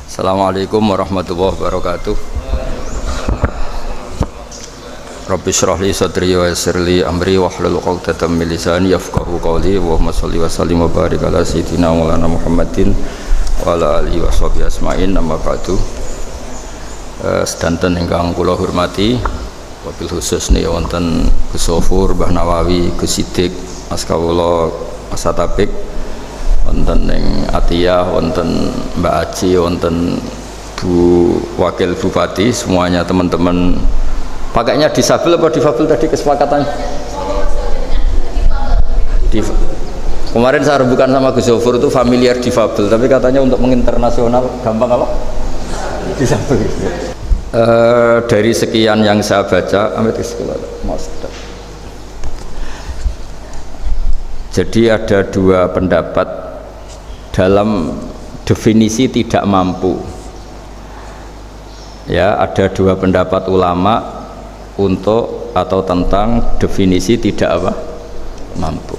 Assalamualaikum warahmatullahi wabarakatuh. Rabbi shrah li sadri wa yassir li amri wahlul 'uqdatam min lisani yafqahu qawli. Allahumma shalli wa sallim wa barik ala sayyidina Maulana Muhammadin wa ala alihi washabihi asma'in. Amma ba'du. Sedanten ingkang kula hormati, wabil khusus nih wonten Gus Sofur, Mbah Nawawi, Gus Sidik, Mas Kawula, Mas Atapik, wonten ning Atiyah, wonten Mbak Aji, wonten Bu Wakil Bupati, semuanya teman-teman. Pakainya disabel apa difabel tadi kesepakatan? Kemarin saya rembukan sama Gus Sofur itu familiar difabel, tapi katanya untuk menginternasional gampang apa? Disabel. Dari sekian yang saya baca, jadi ada dua pendapat dalam definisi tidak mampu. Ya, ada dua pendapat ulama untuk atau tentang definisi tidak apa? Mampu.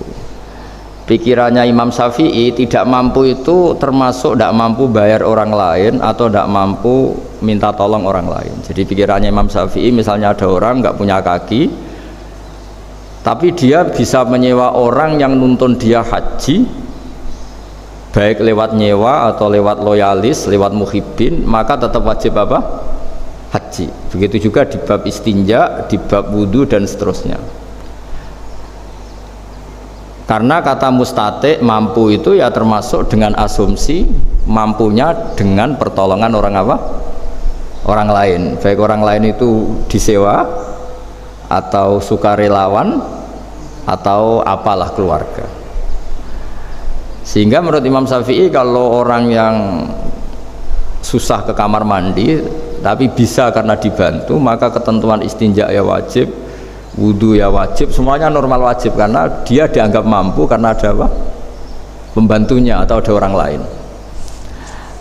Pikirannya Imam Syafi'i, tidak mampu itu termasuk tidak mampu bayar orang lain atau tidak mampu minta tolong orang lain. Jadi pikirannya Imam Syafi'i, misalnya ada orang nggak punya kaki, tapi dia bisa menyewa orang yang nuntun dia haji, baik lewat nyewa atau lewat loyalis, lewat muhibbin, maka tetap wajib apa? Haji. Begitu juga di bab istinja, di bab wudu dan seterusnya. Karena kata mustati mampu itu ya termasuk dengan asumsi mampunya dengan pertolongan orang apa? Orang lain. Baik orang lain itu disewa atau sukarelawan atau apalah keluarga. Sehingga menurut Imam Syafi'i kalau orang yang susah ke kamar mandi tapi bisa karena dibantu, maka ketentuan istinja ya wajib, wudu ya wajib, semuanya normal wajib karena dia dianggap mampu karena ada apa? Pembantunya atau ada orang lain.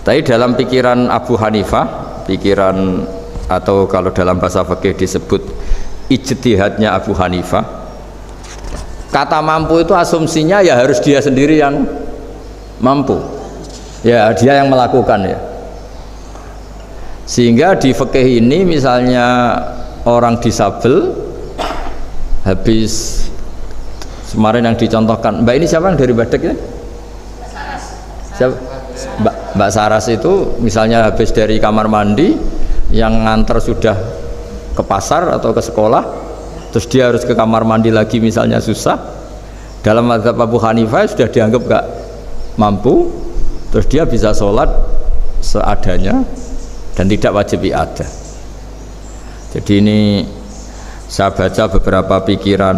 Tapi dalam pikiran Abu Hanifah, pikiran atau kalau dalam bahasa fikih disebut ijtihadnya Abu Hanifah, kata mampu itu asumsinya ya harus dia sendiri yang mampu, ya dia yang melakukan ya. Sehingga di fikih ini misalnya orang disabel habis kemarin yang dicontohkan, Mbak ini siapa yang dari Badek ya? Siapa? Mbak Saras itu misalnya habis dari kamar mandi yang nganter sudah ke pasar atau ke sekolah, terus dia harus ke kamar mandi lagi misalnya susah, dalam mazhab Abu Hanifah sudah dianggap gak mampu, terus dia bisa sholat seadanya dan tidak wajib i'adah. Jadi ini saya baca beberapa pikiran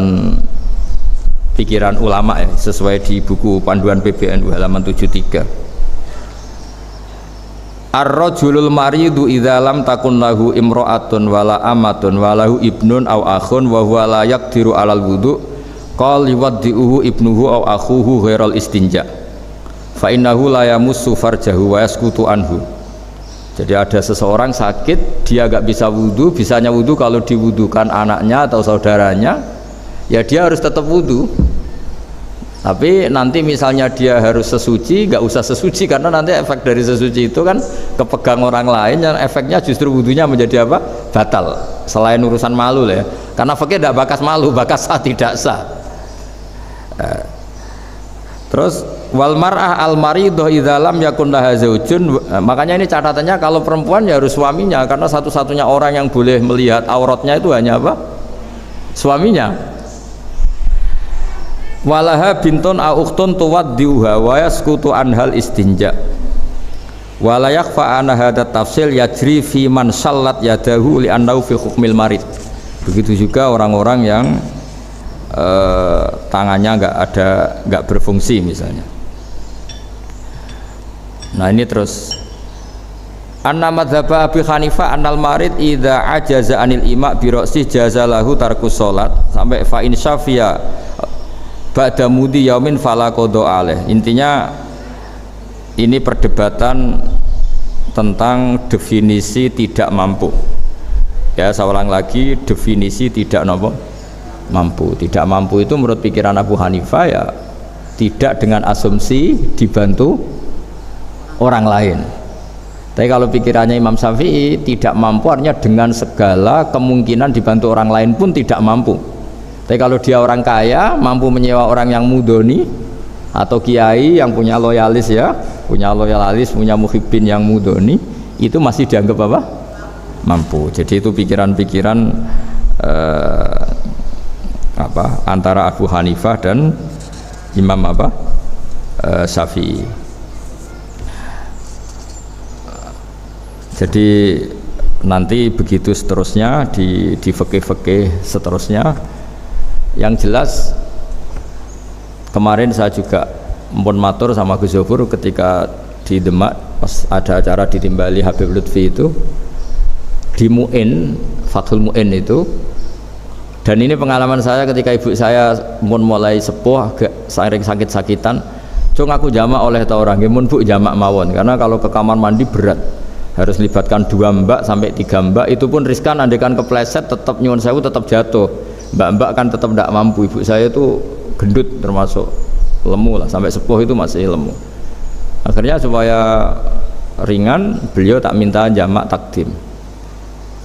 ulama ya, sesuai di buku panduan PBNU halaman 73. Ar-rajulul maridu idza lam takun lahu imra'atun wala amatun walahu ibnun aw akhun wa huwa la yaqdiru 'alal wudu qala yuwaddi'uhu ibnuhu aw akhuhu ghairal istinja fa innahu la yamussu farjahu wa yaskutu anhu. Jadi ada seseorang sakit, dia gak bisa wudu, bisanya wudu kalau diwudukan anaknya atau saudaranya, ya dia harus tetap wudu. Tapi nanti misalnya dia harus sesuci, gak usah sesuci karena nanti efek dari sesuci itu kan kepegang orang lain, yang efeknya justru wudunya menjadi apa? Batal. Selain urusan malu ya, karena fakir tidak bakas malu, bakas sah tidak sah. Terus wal mar'ah al maridah idza lam yakun laha zaujun, makanya ini catatannya kalau perempuan ya harus suaminya, karena satu-satunya orang yang boleh melihat auratnya itu hanya apa? Suaminya. Walaha bintun au ukhtun tuwaddiuha wa yaskutu anhal istinja. Wala yakhfa anna hadha tafsil yajri fi man sallat yadahu li annahu fi hukmil marid. Begitu juga orang-orang yang tangannya nggak berfungsi misalnya. Nah ini terus anna madzhab Abi Hanifah annal marid idza ajaza anil ima bi ra'si jazalahu tarkus salat sampai fa in syafiya ba'da mudi yaumin fala qada alaih. Intinya ini perdebatan tentang definisi tidak mampu. Ya, saya ulang lagi, definisi tidak mampu. Tidak mampu itu menurut pikiran Abu Hanifah ya tidak dengan asumsi dibantu orang lain, Tapi kalau pikirannya Imam Syafi'i tidak mampu, artinya dengan segala kemungkinan dibantu orang lain pun tidak mampu. Tapi kalau dia orang kaya, mampu menyewa orang yang mudoni atau kiai yang punya loyalis ya, punya muhibbin yang mudoni, itu masih dianggap apa? Mampu. Jadi itu pikiran-pikiran antara Abu Hanifah dan Imam Syafi'i. Jadi nanti begitu seterusnya di fikih-fikih seterusnya. Yang jelas kemarin saya juga mpun matur sama Gus Zofur ketika di Demak pas ada acara ditimbali Habib Lutfi itu di Mu'in, Fathul Mu'in itu. Dan ini pengalaman saya ketika ibu saya mun mulai sepuh agak sering sakit-sakitan, cung aku jamak oleh ta orang, nggih mun Bu jamak mawon karena kalau ke kamar mandi berat. Harus libatkan 2 mbak sampai 3 mbak, itu pun riskan, andekan kepleset tetap nyuwun sewu tetap jatuh. Mbak-mbak kan tetap tidak mampu. Ibu saya itu gendut termasuk lemu lah, sampai sepuh itu masih lemu. Akhirnya supaya ringan beliau tak minta jamak takdim.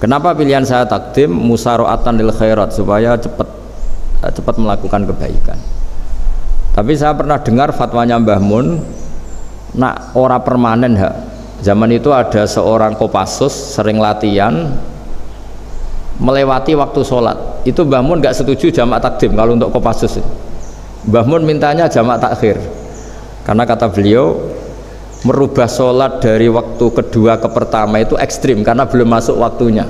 Kenapa pilihan saya takdim? Musaroatan lil khairat, supaya cepat melakukan kebaikan. Tapi saya pernah dengar fatwanya Mbah Mun, nak ora permanen hak. Zaman itu ada seorang Kopassus sering latihan melewati waktu sholat, itu Mbah Mun nggak setuju jamak takdim kalau untuk Kopassus. Mbah Mun mintanya jamak takhir karena kata beliau merubah sholat dari waktu kedua ke pertama itu ekstrim karena belum masuk waktunya.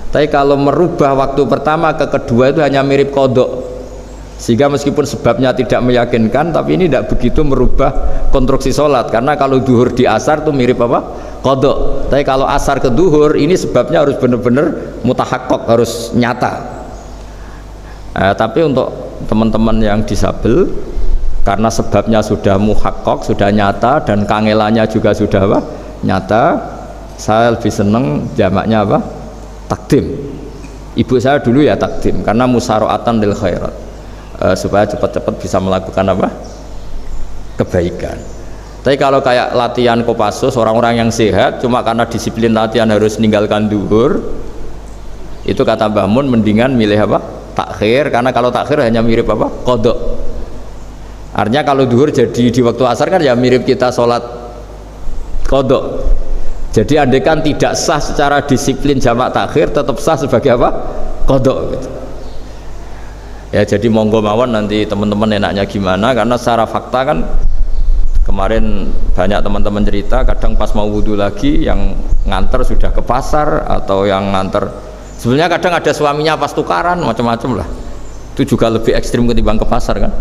Tapi kalau merubah waktu pertama ke kedua itu hanya mirip kodok, sehingga meskipun sebabnya tidak meyakinkan, tapi ini tidak begitu merubah konstruksi sholat. Karena kalau duhur di asar itu mirip apa? Kodok. Tapi kalau asar ke duhur ini sebabnya harus benar-benar mutahakkok, harus nyata. Tapi untuk teman-teman yang disabel, karena sebabnya sudah muhakkok, sudah nyata, dan kangelannya juga sudah apa? Nyata, saya lebih seneng jamaknya apa? Takdim. Ibu saya dulu ya takdim karena musaroatan lil khairat, supaya cepat-cepat bisa melakukan apa? Kebaikan. Tapi kalau kayak latihan Kopassus, orang-orang yang sehat cuma karena disiplin latihan harus meninggalkan duhur, itu kata Mbah Mun mendingan milih apa? Takhir, karena kalau takhir hanya mirip apa? Kodok. Artinya kalau duhur jadi di waktu asar kan ya mirip kita sholat kodok. Jadi andekan tidak sah secara disiplin jamak takhir, tetap sah sebagai apa? Kodok gitu. Ya jadi monggo mawon nanti teman-teman enaknya gimana, karena secara fakta kan kemarin banyak teman-teman cerita kadang pas mau wudhu lagi yang nganter sudah ke pasar, atau yang nganter sebenarnya kadang ada suaminya pas tukaran, macam-macam lah. Itu juga lebih ekstrim ketimbang ke pasar kan.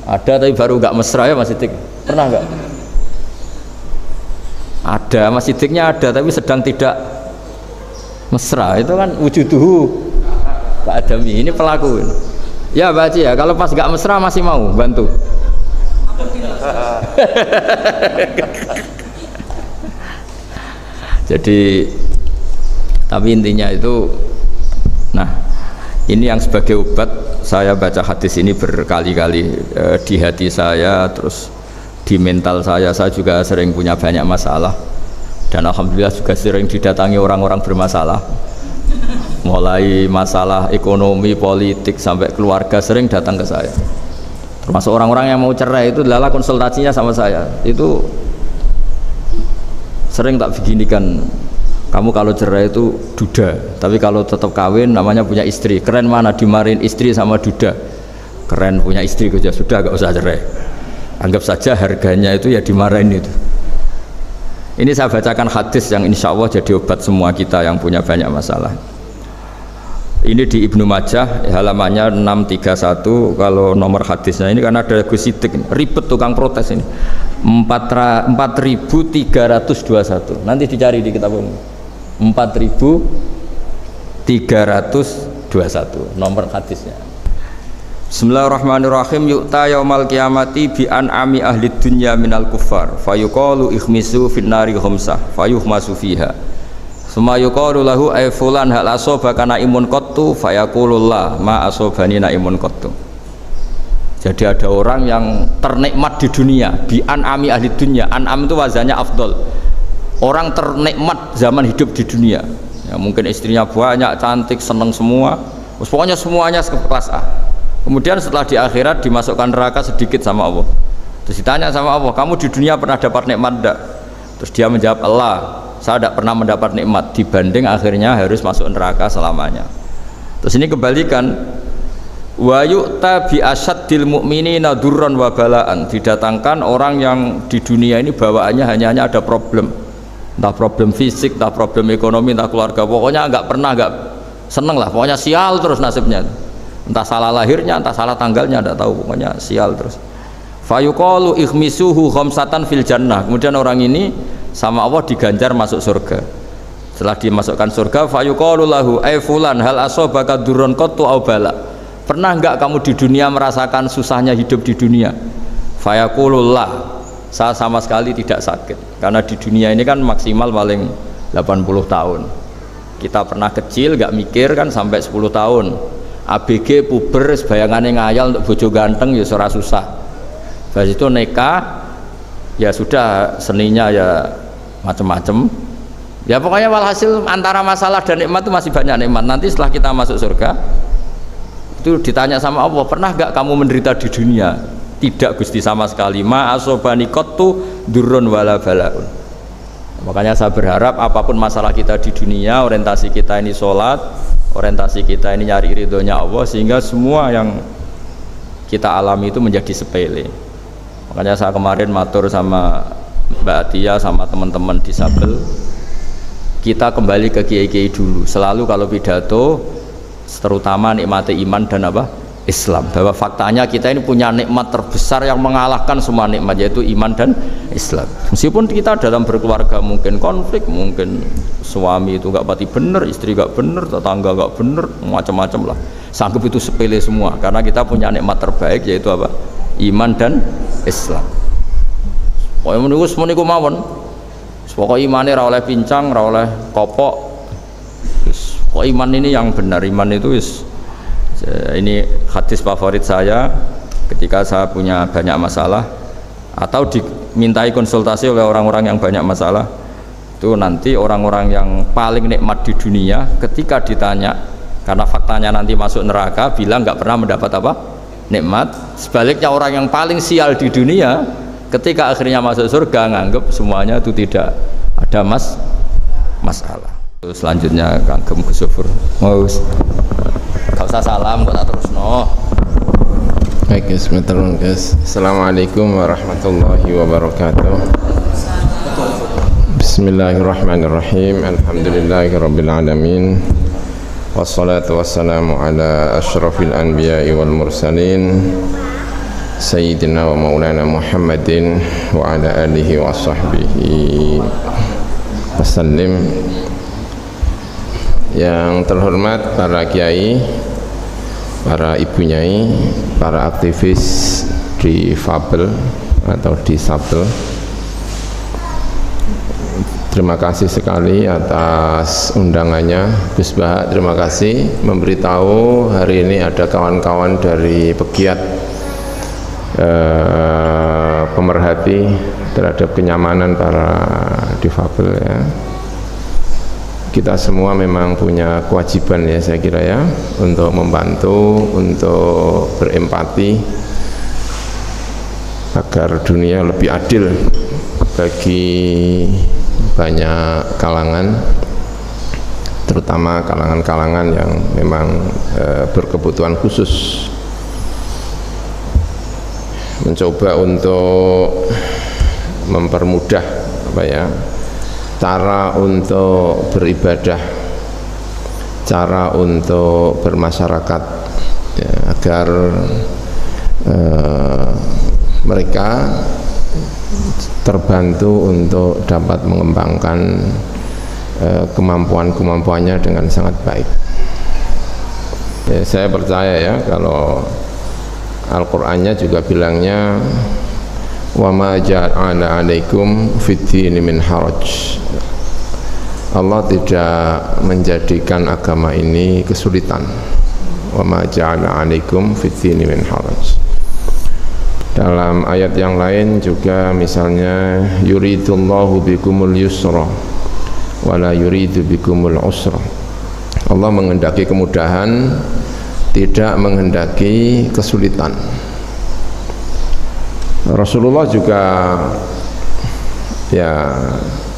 Ada tapi baru nggak mesra ya Mas Sidik, pernah nggak? Ada, Mas Sidiknya ada tapi sedang tidak mesra, itu kan wujuduhu Pak Adami, ini pelaku ya Pak Haji ya, kalau pas nggak mesra masih mau bantu. Jadi tapi intinya itu, nah ini yang sebagai obat saya baca hadis ini berkali-kali di hati saya, terus di mental saya juga sering punya banyak masalah, dan alhamdulillah juga sering didatangi orang-orang bermasalah, mulai masalah ekonomi, politik sampai keluarga sering datang ke saya. Termasuk orang-orang yang mau cerai itu lala konsultasinya sama saya, itu sering tak beginikan, kamu kalau cerai itu duda, tapi kalau tetap kawin namanya punya istri. Keren mana dimarahin istri sama duda? Keren punya istri aja sudah, gak usah cerai. Anggap saja harganya itu ya dimarahin itu. Ini saya bacakan hadis yang insya Allah jadi obat semua kita yang punya banyak masalah. Ini di Ibnu Majah halamannya 631 kalau nomor hadisnya ini, karena ada Gus Sidik ribet tukang protes ini 4321, nanti dicari di kitab ini 4321 nomor hadisnya. Bismillahirrahmanirrahim. Yu'ta yaumal qiyamati bi an'ami ahli dunya minal kuffar fayuqalu ikhmisu fin nari khamsah fayuhmasu fiha summa yuqalu lahu ay fulan hal asobaka naimun qattu fayaqulullah ma asobani naimun qattu. Jadi ada orang yang ternikmat di dunia bi an'ami ahli dunya. An'am itu wazannya afdol, orang ternikmat zaman hidup di dunia. Ya, mungkin istrinya banyak, cantik, seneng semua. Pokoknya semuanya kelas A. Kemudian setelah di akhirat dimasukkan neraka sedikit sama Allah. Terus ditanya sama Allah, kamu di dunia pernah dapat nikmat enggak? Terus dia menjawab, Allah, saya tidak pernah mendapat nikmat, dibanding akhirnya harus masuk neraka selamanya. Terus ini kebalikan, wa yu'ta bi asyaddil mu'minina durran wa balaan, didatangkan orang yang di dunia ini bawaannya hanya ada problem, entah problem fisik, entah problem ekonomi, entah keluarga, pokoknya nggak seneng lah, pokoknya sial terus nasibnya, entah salah lahirnya, entah salah tanggalnya, tidak tahu, pokoknya sial terus. Fayuqalu ikhmisuhu khamsatan fil jannah, kemudian orang ini sama Allah diganjar masuk surga. Setelah dimasukkan surga, fayuqalu lahu ay fulan hal asobaka durron qattu aw bala, pernah enggak kamu di dunia merasakan susahnya hidup di dunia? Fayaqulullah, saya sama sekali tidak sakit, karena di dunia ini kan maksimal paling 80 tahun. Kita pernah kecil nggak mikir kan sampai 10 tahun. ABG puber bayangannya ngayal untuk bojo ganteng ya ora susah. Habis itu nikah ya sudah, seninya ya macam-macam. Ya pokoknya walhasil antara masalah dan nikmat itu masih banyak nikmat. Nanti setelah kita masuk surga itu ditanya sama Allah, pernah gak kamu menderita di dunia? Tidak Gusti, sama sekali. Ma asobani qattu durrun wala balaun. Makanya saya berharap apapun masalah kita di dunia, orientasi kita ini sholat, orientasi kita ini nyari ridhonya Allah, sehingga semua yang kita alami itu menjadi sepele. Makanya saya kemarin matur sama Mbak Atia sama teman-teman disabel, kita kembali ke kiai-kiai dulu. Selalu kalau pidato, terutama nikmati iman dan apa? Islam. Bahwa faktanya kita ini punya nikmat terbesar yang mengalahkan semua nikmat, yaitu iman dan Islam. Meskipun kita dalam berkeluarga mungkin konflik, mungkin suami itu nggak pati bener, istri nggak bener, tetangga nggak bener, macam-macam lah. Sanggup itu sepele semua, karena kita punya nikmat terbaik, yaitu apa? Iman dan Islam. Pokoknya menunggu semua niku mawon. Pokoknya imannya ra oleh pincang, ra oleh kopok. Kok iman ini yang benar, iman itu ini hadis favorit saya ketika saya punya banyak masalah atau dimintai konsultasi oleh orang-orang yang banyak masalah. Itu nanti orang-orang yang paling nikmat di dunia ketika ditanya, karena faktanya nanti masuk neraka, bilang nggak pernah mendapat apa? Nikmat. Sebaliknya orang yang paling sial di dunia ketika akhirnya masuk surga nganggep semuanya itu tidak ada masalah. Selanjutnya Kang Gusufur mau gak usah salam kok tak terus no. Baik guys, guys. Assalamualaikum warahmatullahi wabarakatuh. Bismillahirrahmanirrahim. Alhamdulillahirabbil alamin. Wassalatu wassalamu ala asyrafil anbiya'i wal mursalin Sayyidina wa maulana Muhammadin wa ala alihi wa sahbihi wasallim. Yang terhormat para kiai, para ibu nyai, para aktivis di Fabel atau di Sabel, terima kasih sekali atas undangannya. Gus Bah, terima kasih memberitahu hari ini ada kawan-kawan dari pegiat pemerhati terhadap kenyamanan para difabel ya. Kita semua memang punya kewajiban ya, saya kira ya, untuk membantu, untuk berempati agar dunia lebih adil bagi banyak kalangan, terutama kalangan-kalangan yang memang berkebutuhan khusus. Mencoba untuk mempermudah apa ya, cara untuk beribadah, cara untuk bermasyarakat ya, agar mereka terbantu untuk dapat mengembangkan kemampuan-kemampuannya dengan sangat baik. Ya, saya percaya ya, kalau Al-Qur'annya juga bilangnya wa ma ja'ala 'alaikum fid-dini min haraj. Allah tidak menjadikan agama ini kesulitan. Wa ma ja'ala 'alaikum fid-dini min haraj. Dalam ayat yang lain juga misalnya yuridullahu bikumul yusra wala yuridu bikumul usra. Allah menghendaki kemudahan, tidak menghendaki kesulitan. Rasulullah juga ya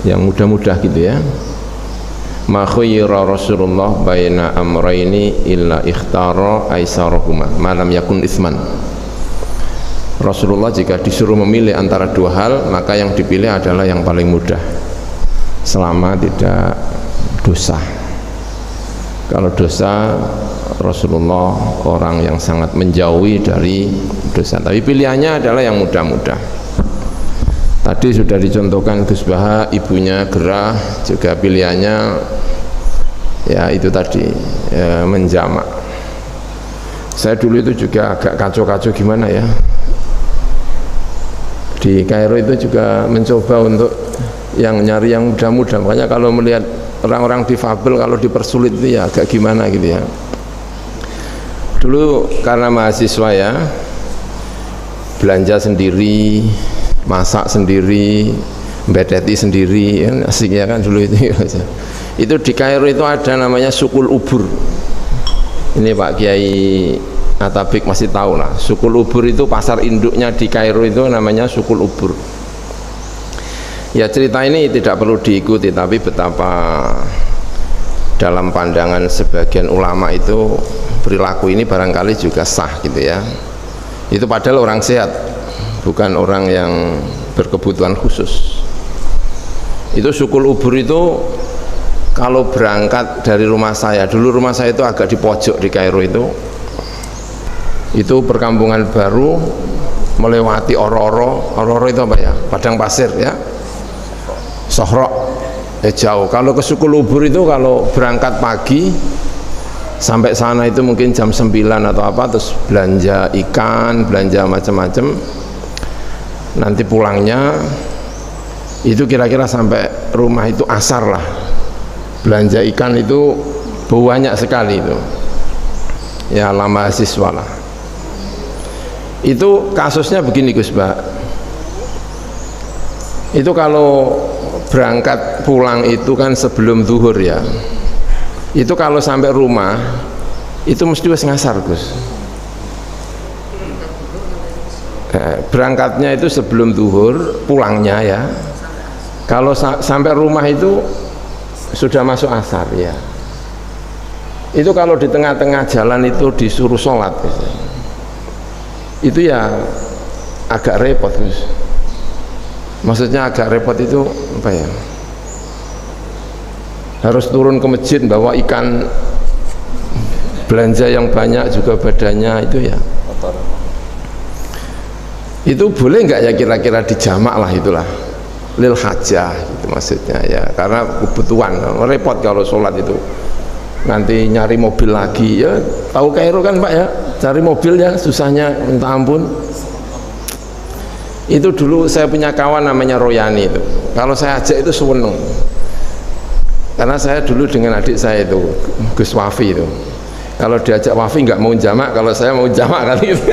yang mudah-mudah gitu ya. Ma khayyara Rasulullah baina amrayni illa ikhtara aisarahuma ma lam yakun itsman. Rasulullah jika disuruh memilih antara dua hal, maka yang dipilih adalah yang paling mudah selama tidak dosa. Kalau dosa, Rasulullah orang yang sangat menjauhi dari dosa, tapi pilihannya adalah yang mudah-mudah. Tadi sudah dicontohkan Gus Baha, ibunya gerah, juga pilihannya ya itu tadi ya, menjamak. Saya dulu itu juga agak kacau-kacau gimana ya, di Kairo itu juga mencoba untuk yang nyari yang mudah-mudah. Makanya kalau melihat orang-orang difabel kalau dipersulit itu ya agak gimana gitu ya. Dulu karena mahasiswa ya, belanja sendiri, masak sendiri, bedeti sendiri, ya, asiknya kan dulu itu. Itu di Kairo itu ada namanya Sukul Ubur. Ini Pak Kiai Atabik masih tahu lah. Sukul Ubur itu pasar induknya di Kairo itu namanya Sukul Ubur. Ya cerita ini tidak perlu diikuti, tapi betapa dalam pandangan sebagian ulama itu perilaku ini barangkali juga sah gitu ya. Itu padahal orang sehat, bukan orang yang berkebutuhan khusus. Itu Sukul Ubur itu kalau berangkat dari rumah saya, dulu rumah saya itu agak di pojok di Kairo itu perkampungan baru, melewati Ororo itu apa ya, padang pasir ya, Sohrok, jauh. Kalau ke Sukul Ubur itu kalau berangkat pagi sampai sana itu mungkin jam 9 atau apa, terus belanja ikan, belanja macam-macam, nanti pulangnya itu kira-kira sampai rumah itu asar lah. Belanja ikan itu banyak sekali itu ya, lama mahasiswa lah. Itu kasusnya begini Gus Mbak, itu kalau berangkat pulang itu kan sebelum zuhur ya, itu kalau sampai rumah itu mesti wis ngasar Gus. Berangkatnya itu sebelum zuhur, pulangnya ya kalau sampai rumah itu sudah masuk asar ya. Itu kalau di tengah-tengah jalan itu disuruh sholat itu ya agak repot Gus. Maksudnya agak repot itu apa ya, harus turun ke masjid bawa ikan, belanja yang banyak juga badannya itu ya kotor. Itu boleh nggak ya kira-kira dijamak lah, itulah lil hajah gitu maksudnya ya, karena kebutuhan. Repot kalau sholat itu nanti nyari mobil lagi ya, tahu Kairo kan Pak ya, cari mobil ya susahnya minta ampun. Itu dulu saya punya kawan namanya Royani itu, kalau saya ajak itu seneng, karena saya dulu dengan adik saya itu Gus Wafi itu, kalau diajak Wafi nggak mau jamak, kalau saya mau jamak kali itu.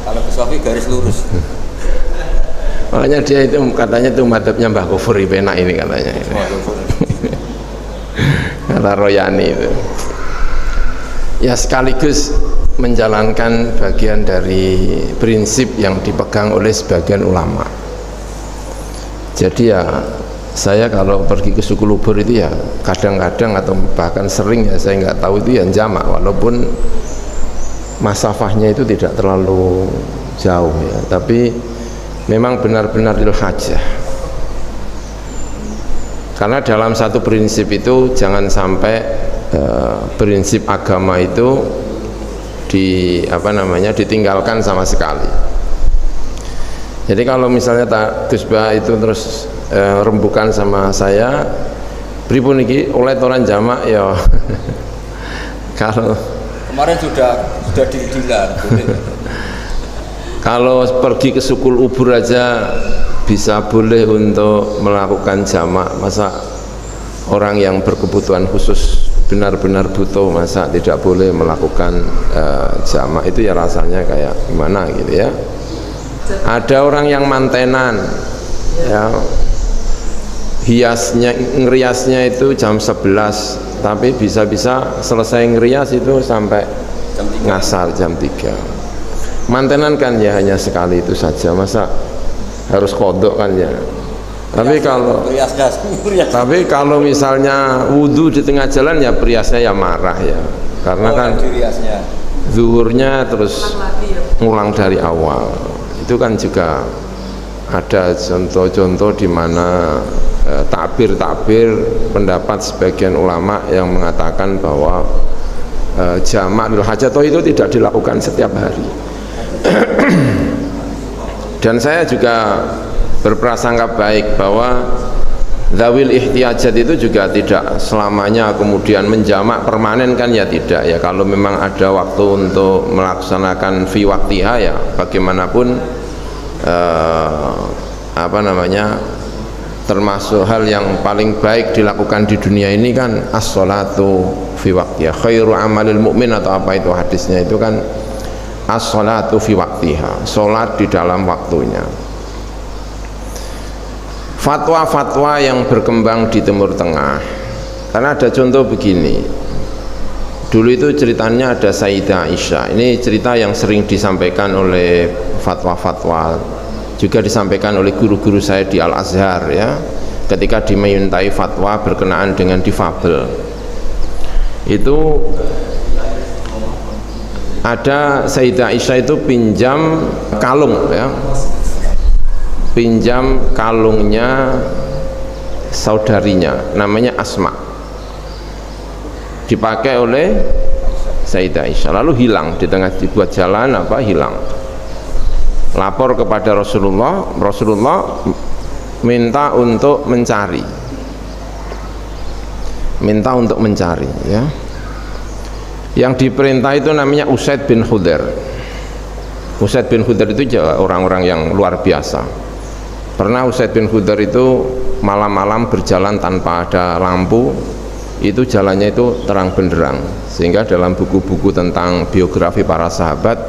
Kalau Gus Wafi garis lurus. Makanya dia itu katanya itu madhabnya Mbah Kufur penak ini katanya. Kata Royani itu. Ya sekaligus menjalankan bagian dari prinsip yang dipegang oleh sebagian ulama. Jadi ya saya kalau pergi ke Sukul Ubur itu ya kadang-kadang atau bahkan sering ya saya nggak tahu itu ya jamak, walaupun masafahnya itu tidak terlalu jauh ya, tapi memang benar-benar lil hajah. Karena dalam satu prinsip itu jangan sampai prinsip agama itu ditinggalkan sama sekali. Jadi kalau misalnya Gus Bah itu terus rembukan sama saya, pripun iki oleh toran jamak ya. Kalau kemarin sudah didilan. Kalau pergi ke Sukul Ubur aja bisa boleh untuk melakukan jamak, masa orang yang berkebutuhan khusus benar-benar butuh, masa tidak boleh melakukan jamak, itu ya rasanya kayak gimana gitu ya. Ada orang yang mantenan ya, ngeriasnya itu jam 11, tapi bisa-bisa selesai ngerias itu sampai ngasar jam 3. Mantenan kan ya hanya sekali itu saja, masa harus kodok kan ya. Tapi kalau misalnya wudhu di tengah jalan ya periasnya ya marah ya, karena kan zuhurnya terus ngulang dari awal. Itu kan juga ada contoh-contoh di mana takbir pendapat sebagian ulama yang mengatakan bahwa jamak lil hajatoh itu tidak dilakukan setiap hari. Dan saya juga berprasangka baik bahwa dzawil ihtiyajat itu juga tidak selamanya kemudian menjamak permanen kan ya, tidak ya. Kalau memang ada waktu untuk melaksanakan fi waktiha ya bagaimanapun termasuk hal yang paling baik dilakukan di dunia ini kan as-sholatu fi waktiha khairu amalil mu'min, atau apa itu hadisnya itu kan as-sholatu fi waktiha, sholat di dalam waktunya. Fatwa-fatwa yang berkembang di Timur Tengah, karena ada contoh begini, dulu itu ceritanya ada Sayyidah Aisyah, ini cerita yang sering disampaikan oleh fatwa-fatwa, juga disampaikan oleh guru-guru saya di Al-Azhar ya, ketika dimintai fatwa berkenaan dengan difabel. Itu ada Sayyidah Aisyah itu pinjam kalung ya, pinjam kalungnya saudarinya namanya Asma, dipakai oleh Sayyidah Aisyah, lalu hilang di tengah dibuat jalan hilang. Lapor kepada Rasulullah, Rasulullah minta untuk mencari ya. Yang diperintah itu namanya Usaid bin Khudair. Usaid bin Khudair itu orang-orang yang luar biasa. Pernah Usaid bin Khudair itu malam-malam berjalan tanpa ada lampu, itu jalannya itu terang benderang, sehingga dalam buku-buku tentang biografi para sahabat,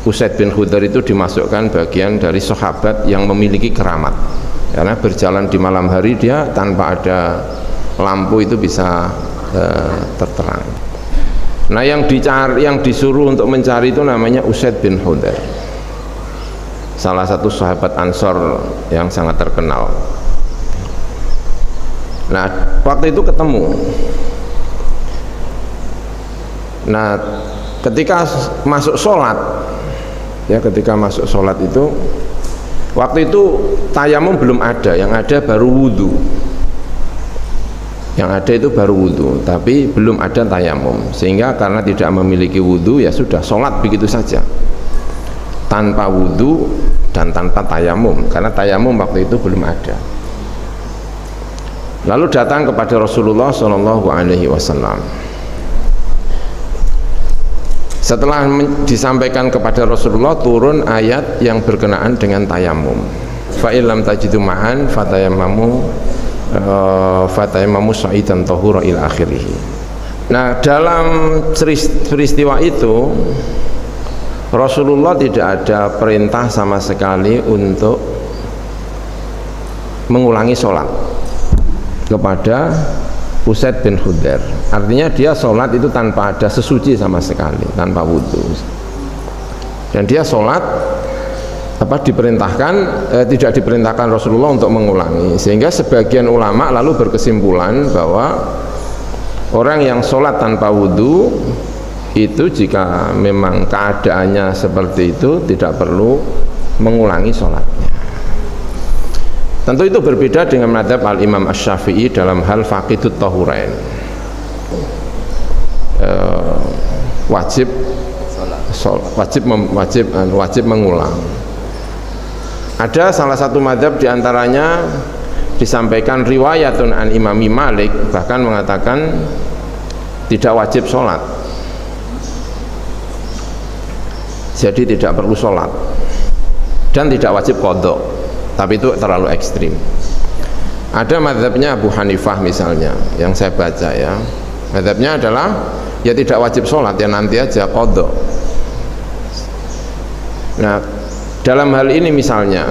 Usaid bin Khudair itu dimasukkan bagian dari sahabat yang memiliki keramat, karena berjalan di malam hari dia tanpa ada lampu itu bisa terterang. Nah yang disuruh untuk mencari itu namanya Usaid bin Khudair, salah satu sahabat Ansor yang sangat terkenal. Nah waktu itu ketemu. Nah ketika masuk sholat ya, ketika masuk sholat itu, waktu itu tayamum belum ada, yang ada baru wudhu. Yang ada itu baru wudhu, tapi belum ada tayamum, sehingga karena tidak memiliki wudhu ya sudah sholat begitu saja, tanpa wudhu dan tanpa tayamum, karena tayamum waktu itu belum ada. Lalu datang kepada Rasulullah SAW. Setelah disampaikan kepada Rasulullah, turun ayat yang berkenaan dengan tayamum. Fa illam tajidu ma'an fatayammamu sa'idan tahura ila akhirih. Nah dalam peristiwa itu Rasulullah tidak ada perintah sama sekali untuk mengulangi sholat kepada Usaid bin Khudair. Artinya dia sholat itu tanpa ada sesuci sama sekali, tanpa wudhu, dan dia sholat tidak diperintahkan Rasulullah untuk mengulangi, sehingga sebagian ulama lalu berkesimpulan bahwa orang yang sholat tanpa wudhu itu jika memang keadaannya seperti itu tidak perlu mengulangi sholatnya. Tentu itu berbeda dengan madhab al-Imam Asy-Syafi'i dalam hal faqidut tahurain, wajib mengulang. Ada salah satu madhab diantaranya disampaikan riwayatun an Imami Malik, bahkan mengatakan tidak wajib sholat, jadi tidak perlu sholat dan tidak wajib qadha, tapi itu terlalu ekstrim. Ada madhabnya Abu Hanifah misalnya yang saya baca ya, Madhabnya adalah ya tidak wajib sholat, ya nanti aja qadha. Nah, dalam hal ini misalnya,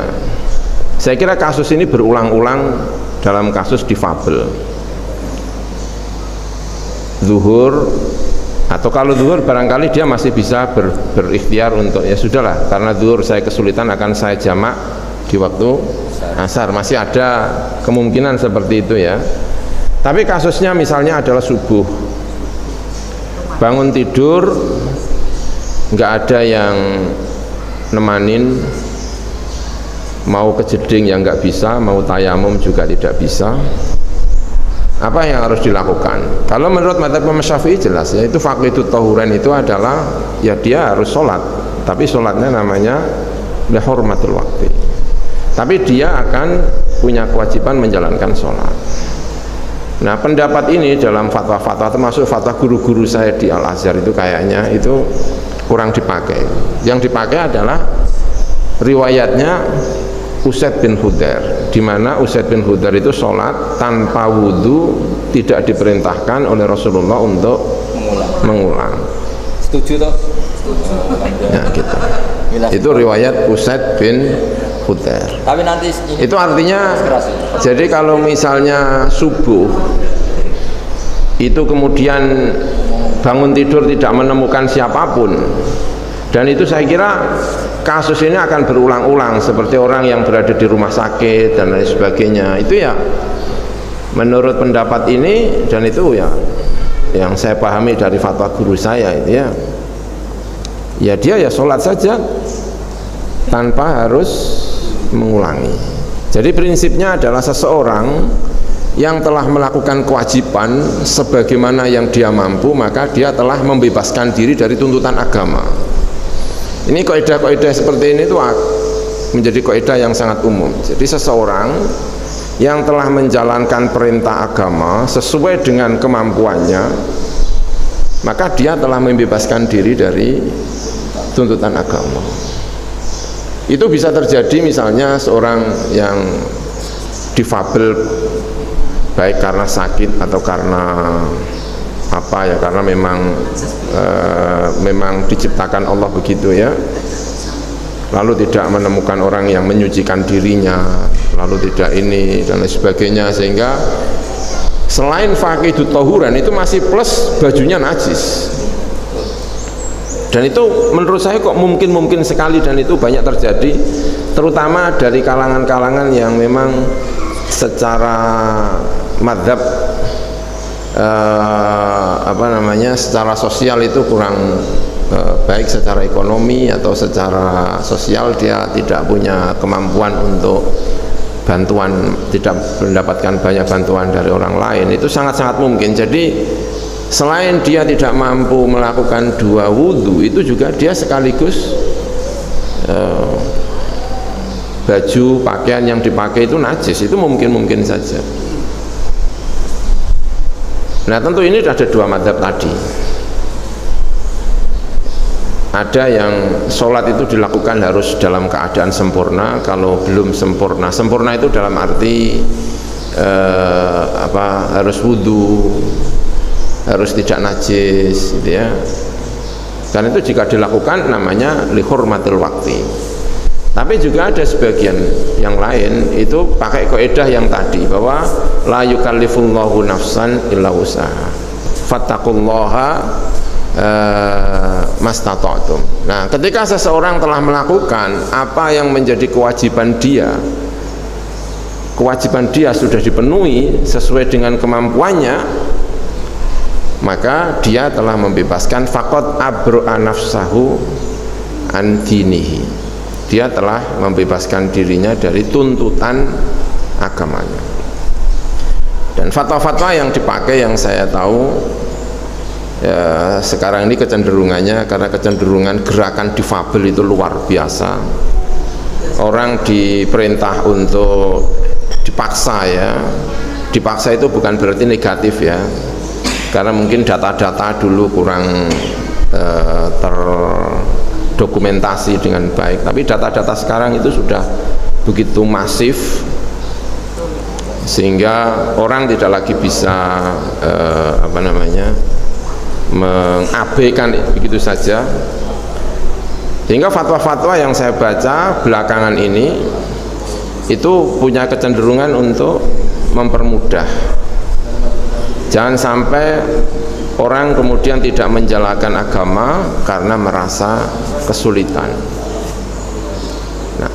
saya kira kasus ini berulang-ulang dalam kasus difabel, zuhur, atau kalau zuhur barangkali dia masih bisa berikhtiar untuk ya sudahlah, karena zuhur saya kesulitan akan saya jamak di waktu asar, masih ada kemungkinan seperti itu ya. Tapi kasusnya misalnya adalah subuh, bangun tidur nggak ada yang nemanin, mau ke jeding yang nggak bisa, mau tayamum juga tidak bisa. Apa yang harus dilakukan? Kalau menurut mazhab Imam Syafi'i jelas ya, itu faqidut tahuran itu adalah ya dia harus sholat, tapi sholatnya namanya lihurmatul waqti, tapi dia akan punya kewajiban menjalankan sholat. Nah, pendapat ini dalam fatwa-fatwa, termasuk fatwa guru-guru saya di Al-Azhar itu kayaknya itu kurang dipakai. Yang dipakai adalah riwayatnya Usaid bin Hudayr, di mana Usaid bin Hudayr itu sholat tanpa wudhu, tidak diperintahkan oleh Rasulullah untuk mengulang. Setuju toh? Ya, gitu. Itu riwayat Usaid bin Hudayr. Tapi nanti itu artinya, jadi kalau misalnya subuh itu kemudian bangun tidur tidak menemukan siapapun, dan itu saya kira kasus ini akan berulang-ulang seperti orang yang berada di rumah sakit dan lain sebagainya. Itu ya menurut pendapat ini, dan itu ya yang saya pahami dari fatwa guru saya itu ya dia ya sholat saja tanpa harus mengulangi. Jadi prinsipnya adalah seseorang yang telah melakukan kewajiban sebagaimana yang dia mampu, maka dia telah membebaskan diri dari tuntutan agama. Ini kaidah-kaidah seperti ini itu menjadi kaidah yang sangat umum. Jadi seseorang yang telah menjalankan perintah agama sesuai dengan kemampuannya, maka dia telah membebaskan diri dari tuntutan agama. Itu bisa terjadi misalnya seorang yang difabel, baik karena sakit atau karena apa ya, karena memang diciptakan Allah begitu ya, lalu tidak menemukan orang yang menyucikan dirinya, lalu tidak ini dan lain sebagainya, sehingga selain faqidut tahuran itu masih plus bajunya najis. Dan itu menurut saya kok mungkin sekali, dan itu banyak terjadi terutama dari kalangan-kalangan yang memang secara madhab secara sosial itu kurang baik, secara ekonomi atau secara sosial dia tidak punya kemampuan untuk bantuan, tidak mendapatkan banyak bantuan dari orang lain. Itu sangat-sangat mungkin. Jadi selain dia tidak mampu melakukan dua wudhu, itu juga dia sekaligus baju pakaian yang dipakai itu najis. Itu mungkin saja. Nah, tentu ini ada dua mazhab tadi. Ada yang sholat itu dilakukan harus dalam keadaan sempurna. Kalau belum sempurna, sempurna itu dalam arti harus wudhu, harus tidak najis gitu ya. Karena itu jika dilakukan namanya lihurmatil waqti. Tapi juga ada sebagian yang lain itu pakai kaidah yang tadi, bahwa la yukallifullahu nafsan illa wus'aha fattaqullaha mastata'tum. Nah, ketika seseorang telah melakukan apa yang menjadi kewajiban dia sudah dipenuhi sesuai dengan kemampuannya, maka dia telah membebaskan faqad abro'a nafsahu an dinihi. Dia telah membebaskan dirinya dari tuntutan agamanya. Dan fatwa-fatwa yang dipakai yang saya tahu ya, sekarang ini kecenderungannya, karena kecenderungan gerakan difabel itu luar biasa. Orang diperintah untuk dipaksa ya. Dipaksa itu bukan berarti negatif ya, karena mungkin data-data dulu kurang terdokumentasi dengan baik, tapi data-data sekarang itu sudah begitu masif sehingga orang tidak lagi bisa mengabaikan begitu saja. Sehingga fatwa-fatwa yang saya baca belakangan ini itu punya kecenderungan untuk mempermudah. Jangan sampai orang kemudian tidak menjalankan agama karena merasa kesulitan. Nah,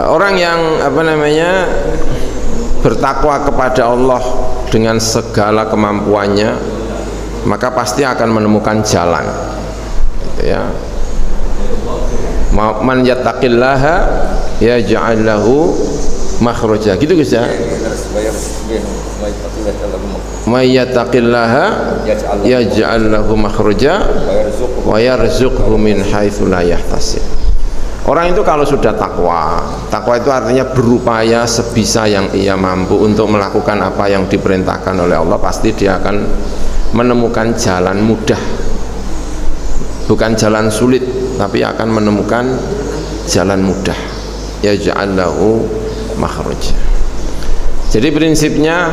orang yang bertakwa kepada Allah dengan segala kemampuannya, maka pasti akan menemukan jalan, gitu ya. Man yattaqillaha yaj'al lahu makhraja, gitu guys ya. May yattaqillaha yaj'al lahu makhraja wa yarzuqhu min haitsu la yahtasib. Orang itu kalau sudah takwa itu artinya berupaya sebisa yang ia mampu untuk melakukan apa yang diperintahkan oleh Allah, pasti dia akan menemukan jalan mudah, bukan jalan sulit, tapi akan menemukan jalan mudah. Yaj'al lahu makhraja. Jadi prinsipnya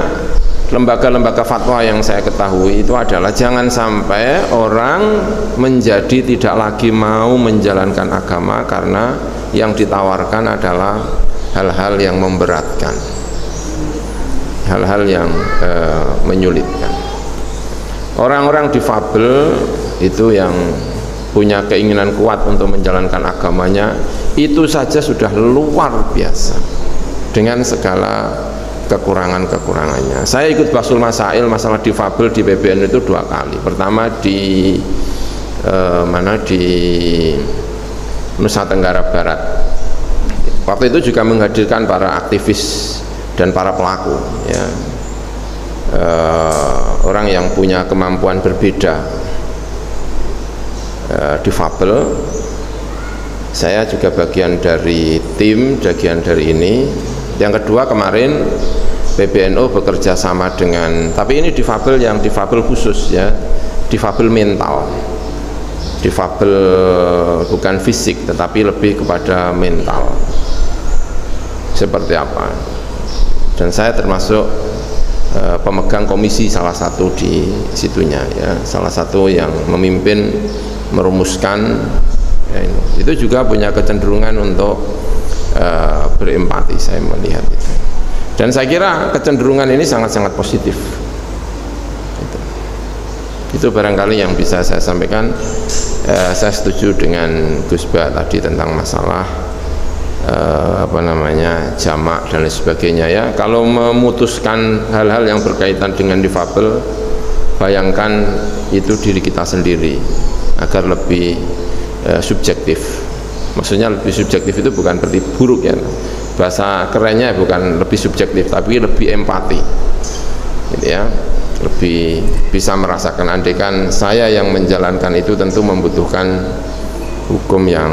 lembaga-lembaga fatwa yang saya ketahui itu adalah jangan sampai orang menjadi tidak lagi mau menjalankan agama karena yang ditawarkan adalah hal-hal yang memberatkan, hal-hal yang menyulitkan. Orang-orang difabel itu yang punya keinginan kuat untuk menjalankan agamanya, itu saja sudah luar biasa dengan segala kekurangan-kekurangannya. Saya ikut Bahsul Masail masalah difabel di PBN itu 2 kali. Pertama di di Nusa Tenggara Barat. Waktu itu juga menghadirkan para aktivis dan para pelaku, ya, orang yang punya kemampuan berbeda, difabel. Saya juga bagian dari tim, bagian dari ini. Yang kedua kemarin PBNU bekerja sama dengan, tapi ini difabel yang difabel khusus, ya, difabel mental, difabel bukan fisik tetapi lebih kepada mental. Seperti apa? Dan saya termasuk pemegang komisi salah satu di situnya, ya, salah satu yang memimpin merumuskan, ya, ini. Itu juga punya kecenderungan untuk berempati, saya melihat itu. Dan saya kira kecenderungan ini sangat-sangat positif. Itu barangkali yang bisa saya sampaikan. Saya setuju dengan Gus Ba tadi tentang masalah jamak dan lain sebagainya, ya. Kalau memutuskan hal-hal yang berkaitan dengan difabel, bayangkan itu diri kita sendiri, agar lebih subjektif. Maksudnya lebih subjektif itu bukan berarti buruk, ya, bahasa kerennya bukan lebih subjektif tapi lebih empati, gitu ya, lebih bisa merasakan. Andaikan saya yang menjalankan itu tentu membutuhkan hukum yang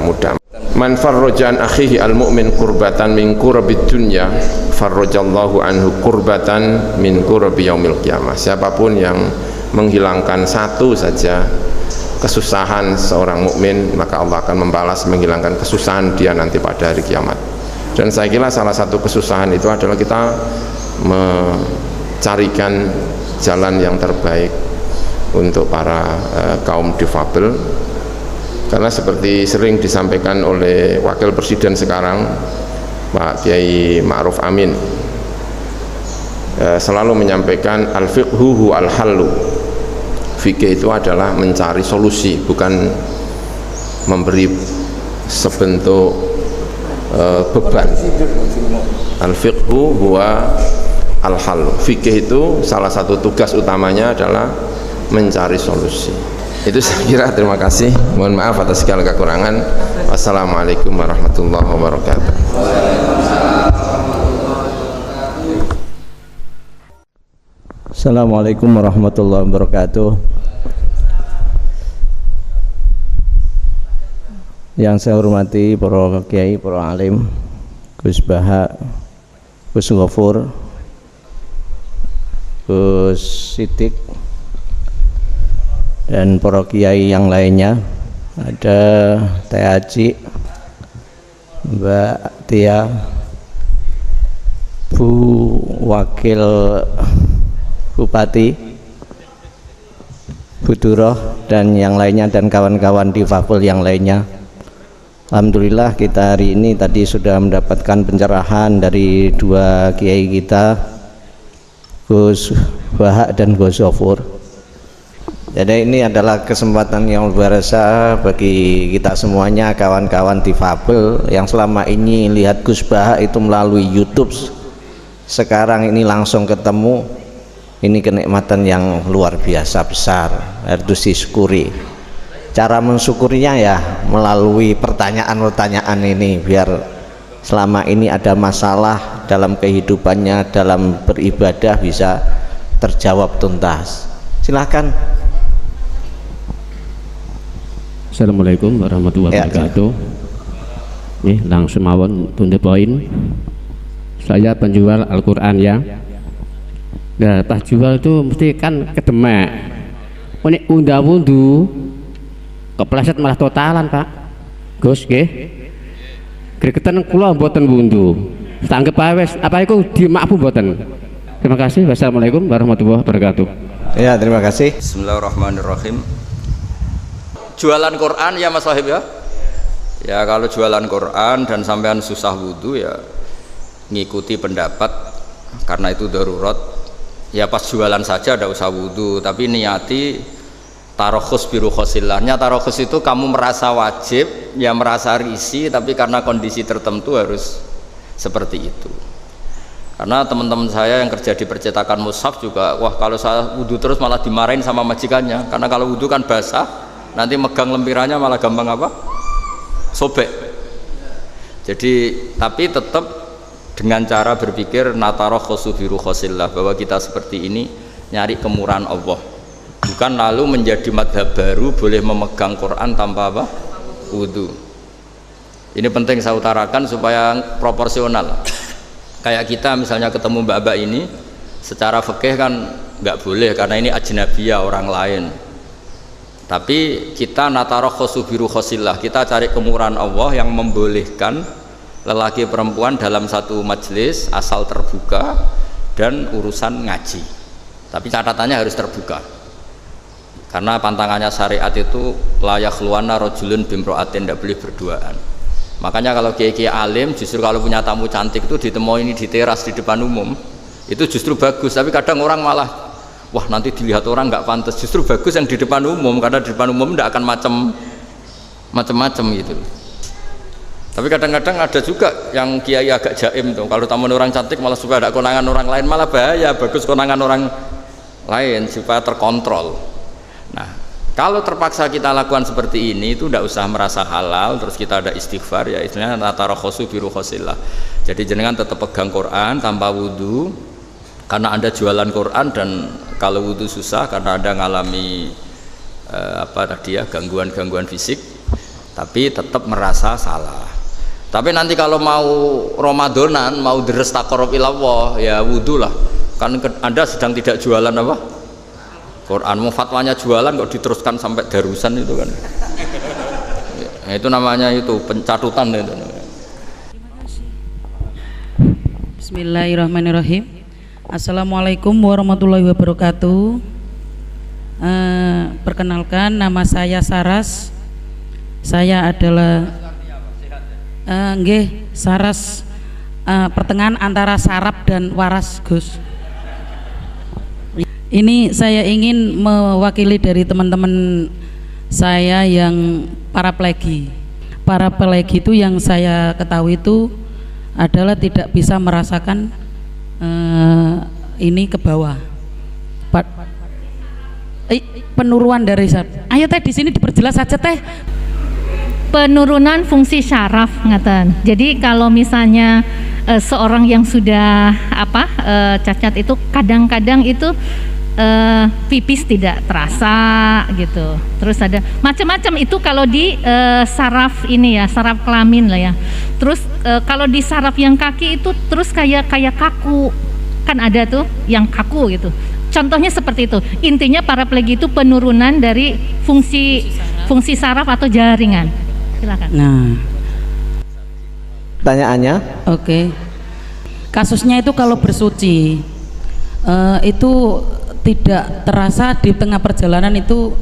mudah. Man farrojan akhihi al-mu'min kurbatan min kurabid dunya farrojallahu anhu kurbatan min kurabi yaumil qiyamah. Siapapun yang menghilangkan satu saja kesusahan seorang mukmin, maka Allah akan membalas menghilangkan kesusahan dia nanti pada hari kiamat. Dan saya kira salah satu kesusahan itu adalah kita mencarikan jalan yang terbaik untuk para kaum difabel. Karena seperti sering disampaikan oleh Wakil Presiden sekarang, Pak Kiai Ma'ruf Amin, selalu menyampaikan al-fiqhu al-hallu. Fikih itu adalah mencari solusi, bukan memberi sebentuk beban. Al-fiqhu huwa al-hal. Fikih itu salah satu tugas utamanya adalah mencari solusi. Itu saya kira. Terima kasih. Mohon maaf atas segala kekurangan. Wassalamualaikum warahmatullahi wabarakatuh. Assalamualaikum warahmatullahi wabarakatuh. Yang saya hormati para kiai, para alim, Gus Baha, Gus Ghafur, Gus Sidik, dan para kiai yang lainnya. Ada Teh Haji, Mbak Tia, Bu Wakil Bupati, Bu Duroh dan yang lainnya, dan kawan-kawan difabel yang lainnya. Alhamdulillah kita hari ini tadi sudah mendapatkan pencerahan dari dua kiai kita, Gus Bahak dan Gus Ghafur. Jadi ini adalah kesempatan yang luar biasa bagi kita semuanya, kawan-kawan difabel yang selama ini lihat Gus Bahak itu melalui YouTube. Sekarang ini langsung ketemu, ini kenikmatan yang luar biasa besar, harus disyukuri. Cara mensyukurinya ya melalui pertanyaan-pertanyaan ini, biar selama ini ada masalah dalam kehidupannya, dalam beribadah bisa terjawab tuntas. Silakan. Assalamualaikum warahmatullahi wabarakatuh. Nih langsung mawon to the point. Saya penjual Al-Quran ya. Nah pas jual itu mesti kan kedemek. Ini unda-undu kepleset malah totalan Pak Gus nggih. Gregetan kula mboten wundu. Tanggep awes apa iku dimakfu mboten. Terima kasih. Wassalamualaikum warahmatullahi wabarakatuh. Ya, terima kasih. Bismillahirrahmanirrahim. Jualan Quran ya Mas Wahib ya. Ya kalau jualan Quran dan sampean susah wudu ya ngikuti pendapat, karena itu darurat. Ya pas jualan saja ada usah wudu, tapi niati tarokhus biru khosilahnya. Tarokhus itu kamu merasa wajib, ya merasa risih, tapi karena kondisi tertentu harus seperti itu. Karena teman-teman saya yang kerja di percetakan mushaf juga, wah kalau saya wudhu terus malah dimarahin sama majikannya, karena kalau wudhu kan basah, nanti megang lempirannya malah gampang apa? Sobek. Jadi tapi tetap dengan cara berpikir natarokhusu biru khosillah, bahwa kita seperti ini nyari kemurahan Allah, bukan lalu menjadi madhab baru boleh memegang Quran tanpa apa? Wudhu. Ini penting saya utarakan supaya proporsional. Kayak kita misalnya ketemu mbak-mbak ini, secara fikih kan nggak boleh karena ini ajnabiyah, orang lain. Tapi kita natarokhusu biru khosillah, kita cari kemurahan Allah yang membolehkan lelaki perempuan dalam satu majelis asal terbuka dan urusan ngaji. Tapi catatannya harus terbuka. Karena pantangannya syariat itu layak luana rojulun bimroatin, tidak boleh berduaan. Makanya kalau kiai-kiai alim justru kalau punya tamu cantik itu ditemui ini di teras di depan umum, itu justru bagus. Tapi kadang orang malah wah nanti dilihat orang nggak pantas. Justru bagus yang di depan umum, karena di depan umum tidak akan macam-macam gitu. Tapi kadang-kadang ada juga yang kiai agak jaim tuh, kalau tamu orang cantik malah suka ada konangan orang lain, malah bahaya. Bagus konangan orang lain supaya terkontrol. Nah kalau terpaksa kita lakukan seperti ini itu tidak usah merasa halal, terus kita ada istighfar, ya istilahnya natarokhusu biru khosillah. Jadi jenengan tetap pegang Quran tanpa wudhu, karena Anda jualan Quran, dan kalau wudhu susah karena Anda ngalami gangguan-gangguan fisik, tapi tetap merasa salah. Tapi nanti kalau mau Ramadanan, mau deres taqarrub ilallah, ya wudhu lah. Kan Anda sedang tidak jualan apa? Quran. Mau fatwanya jualan kok diteruskan sampai darusan itu kan. Ya, itu namanya itu pencatutan itu. Bismillahirrahmanirrahim. Assalamualaikum warahmatullahi wabarakatuh. Perkenalkan, nama saya Saras. Saya adalah Saras, pertengahan antara sarap dan waras Gus. Ini saya ingin mewakili dari teman-teman saya yang paraplegia. Paraplegia itu yang saya ketahui itu adalah tidak bisa merasakan ini ke bawah. Penurunan dari ayo teh di sini diperjelas saja teh. Penurunan fungsi syaraf ngaten. Jadi kalau misalnya seorang yang sudah cacat itu kadang-kadang itu pipis tidak terasa gitu. Terus ada macam-macam itu kalau di saraf ini ya, saraf kelamin lah ya. Terus kalau di saraf yang kaki itu terus kayak kaku. Kan ada tuh yang kaku gitu. Contohnya seperti itu. Intinya paraplegia itu penurunan dari fungsi saraf atau jaringan. Silakan. Nah, pertanyaannya? Oke. kasusnya itu kalau bersuci itu tidak terasa di tengah perjalanan itu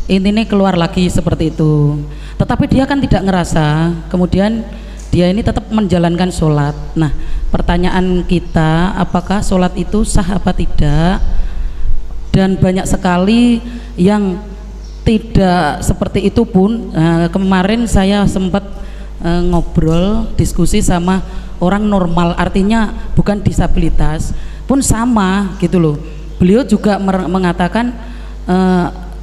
intinya keluar lagi seperti itu, tetapi dia kan tidak ngerasa, kemudian dia ini tetap menjalankan sholat. Nah, pertanyaan kita, apakah sholat itu sah apa tidak? Dan banyak sekali yang tidak seperti itu pun. Kemarin saya sempat ngobrol diskusi sama orang normal, artinya bukan disabilitas pun sama gitu loh. Beliau juga mengatakan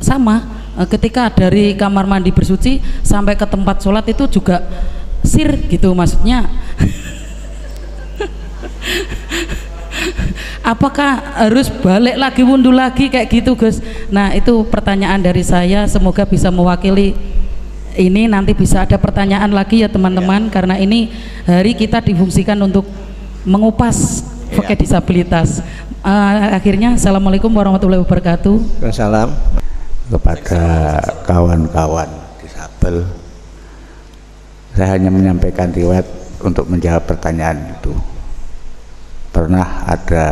sama, ketika dari kamar mandi bersuci sampai ke tempat sholat itu juga sir gitu, maksudnya apakah harus balik lagi wudhu lagi kayak gitu Gus? Nah, itu pertanyaan dari saya, semoga bisa mewakili ini. Nanti bisa ada pertanyaan lagi ya teman-teman, karena ini hari kita difungsikan untuk mengupas pakai disabilitas. Akhirnya assalamualaikum warahmatullahi wabarakatuh. Salam kepada kawan-kawan disabel. Saya hanya menyampaikan riwayat untuk menjawab pertanyaan itu. Pernah ada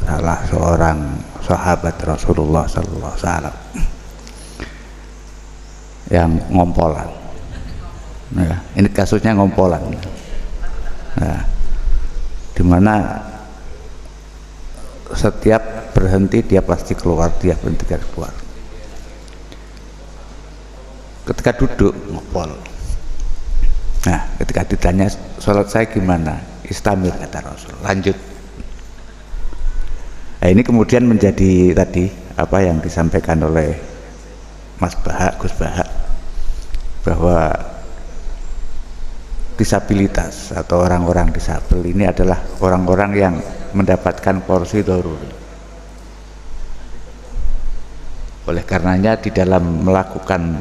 salah seorang sahabat Rasulullah sallallahu alaihi wasallam yang ngompolan. Nah, ini kasusnya ngompolan. Nah, dimana setiap berhenti dia pasti keluar, dia berhenti keluar. Ketika duduk ngompol. Nah, ketika ditanya sholat saya gimana, istamil kata Rasul, lanjut. Nah, ini kemudian menjadi tadi apa yang disampaikan oleh Mas Bahak, Gus Bahak, bahwa disabilitas atau orang-orang disabel ini adalah orang-orang yang mendapatkan porsi daruri. Oleh karenanya di dalam melakukan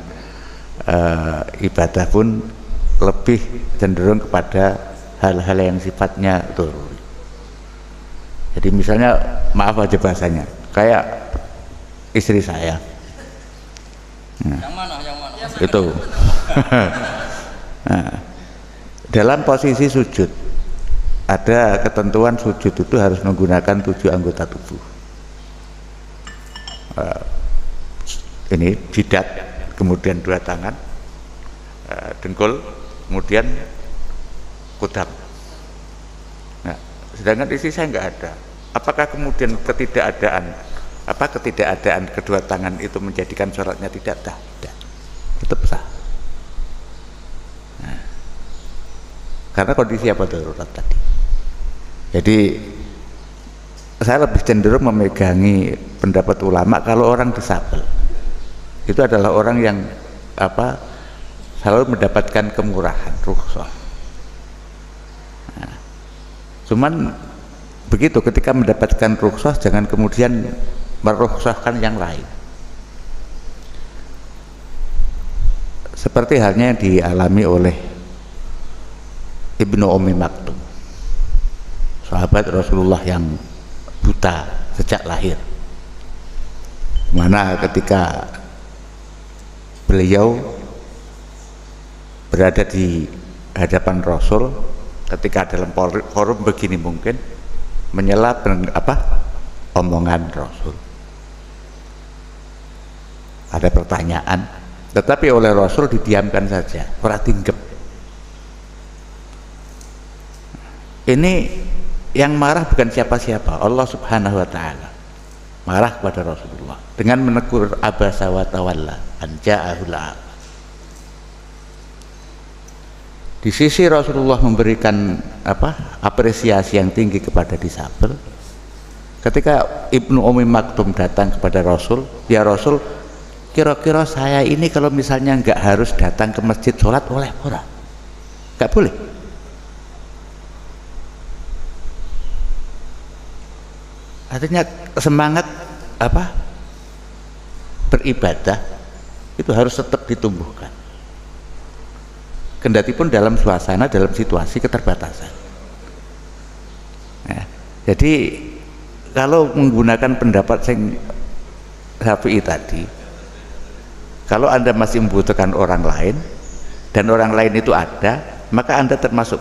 ibadah pun lebih cenderung kepada hal-hal yang sifatnya daruri. Jadi misalnya, maaf aja bahasanya, kayak istri saya. Nah, yang mana? Itu. Nah, dalam posisi sujud ada ketentuan sujud itu harus menggunakan 7 anggota tubuh. Ini jidat, kemudian 2 tangan, dengkul, kemudian kudam. Nah, sedangkan istri saya nggak ada. Apakah kemudian ketidakadaan kedua tangan itu menjadikan sholatnya tidak sah? Tidak, tetap sah. Nah, karena kondisi apa darurat tadi. Jadi saya lebih cenderung memegangi pendapat ulama kalau orang disabel itu adalah orang yang selalu mendapatkan kemurahan, rukhsah. Nah, cuman begitu, ketika mendapatkan rukhsah jangan kemudian merukhsahkan yang lain. Seperti halnya yang dialami oleh Ibnu Ummi Maktum, sahabat Rasulullah yang buta sejak lahir, mana ketika beliau berada di hadapan Rasul, ketika dalam forum begini mungkin menyela omongan Rasul, ada pertanyaan, tetapi oleh Rasul didiamkan saja, ora tinggep. Ini yang marah bukan siapa-siapa, Allah Subhanahu wa Ta'ala marah kepada Rasulullah dengan menegur abasa wa tawalla an ja'ahul a'ma. Di sisi Rasulullah memberikan apresiasi yang tinggi kepada disabel. Ketika Ibnu Ummi Maktum datang kepada Rasul, ya Rasul, kira-kira saya ini kalau misalnya nggak harus datang ke masjid sholat boleh ora? Nggak boleh. Artinya semangat beribadah itu harus tetap ditumbuhkan, kendati pun dalam suasana, dalam situasi keterbatasan. Nah, jadi kalau menggunakan pendapat Syafi'i tadi, kalau Anda masih membutuhkan orang lain dan orang lain itu ada, maka Anda termasuk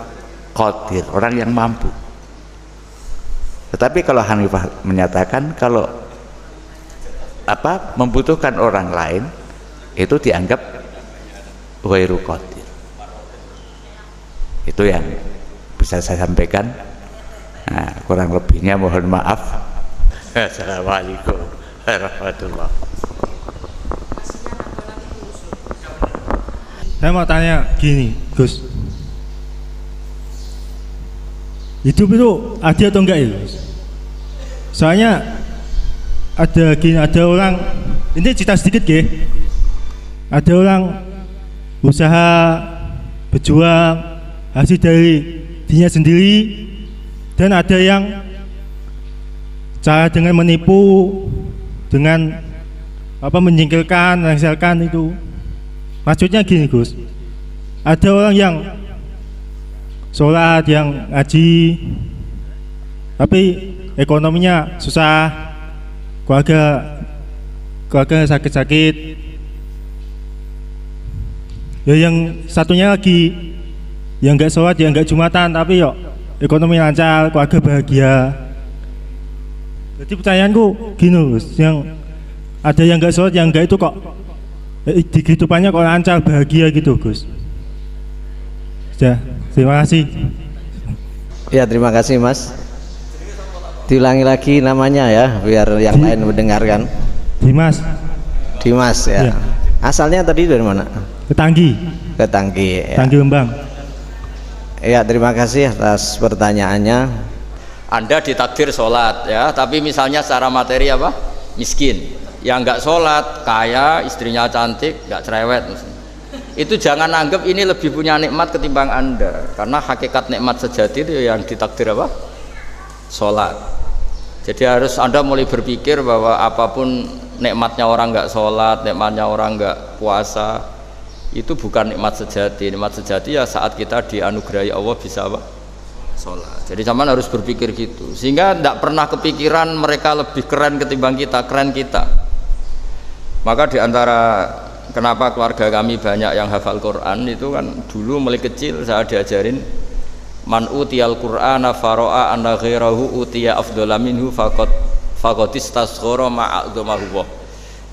qadir, orang yang mampu. Tetapi kalau Hanifah menyatakan kalau membutuhkan orang lain itu dianggap ghairu qadir. Itu yang bisa saya sampaikan. Nah, kurang lebihnya mohon maaf. Assalamualaikum warahmatullahi wabarakatuh. Saya mau tanya gini, Gus. Hidup itu adil atau enggak ya, Gus? Soalnya ada orang, ini cerita sedikit ya. Ada orang usaha berjuang hasil dari dirinya sendiri, dan ada yang cara dengan menipu, dengan menyingkirkan, menghasilkan itu. Maksudnya gini, Gus, ada orang yang sholat, yang ngaji, tapi ekonominya susah, keluarga sakit-sakit. Ya yang satunya lagi yang nggak sholat, yang nggak jumatan, tapi ekonomi lancar, keluarga bahagia. Jadi pertanyaanku gini, Gus, yang ada yang nggak sholat, yang nggak itu kok di kehidupannya kok lancar, bahagia gitu, Gus. Ya, terima kasih. Ya, terima kasih, Mas. Diulangi lagi namanya ya, biar yang lain mendengarkan. Dimas. Dimas ya. Asalnya tadi dari mana? Ketanggi. Ketanggi. Ya. Tanggi Lembang. Ya, terima kasih atas pertanyaannya. Anda ditakdir sholat ya, tapi misalnya secara materi miskin, yang nggak sholat, kaya, istrinya cantik, nggak cerewet, itu jangan anggap ini lebih punya nikmat ketimbang Anda, karena hakikat nikmat sejati itu yang ditakdir sholat. Jadi harus Anda mulai berpikir bahwa apapun nikmatnya orang nggak sholat, nikmatnya orang nggak puasa, itu bukan nikmat sejati. Nikmat sejati ya saat kita dianugerahi Allah bisa sholat. Jadi zaman harus berpikir gitu, sehingga tidak pernah kepikiran mereka lebih keren ketimbang kita, keren kita. Maka diantara kenapa keluarga kami banyak yang hafal Quran itu kan dulu mulai kecil saya diajarin man utiyal Qur'ana faro'a anna ghairahu utiya afdhala minhu faqad istasghara ma'adzamahu.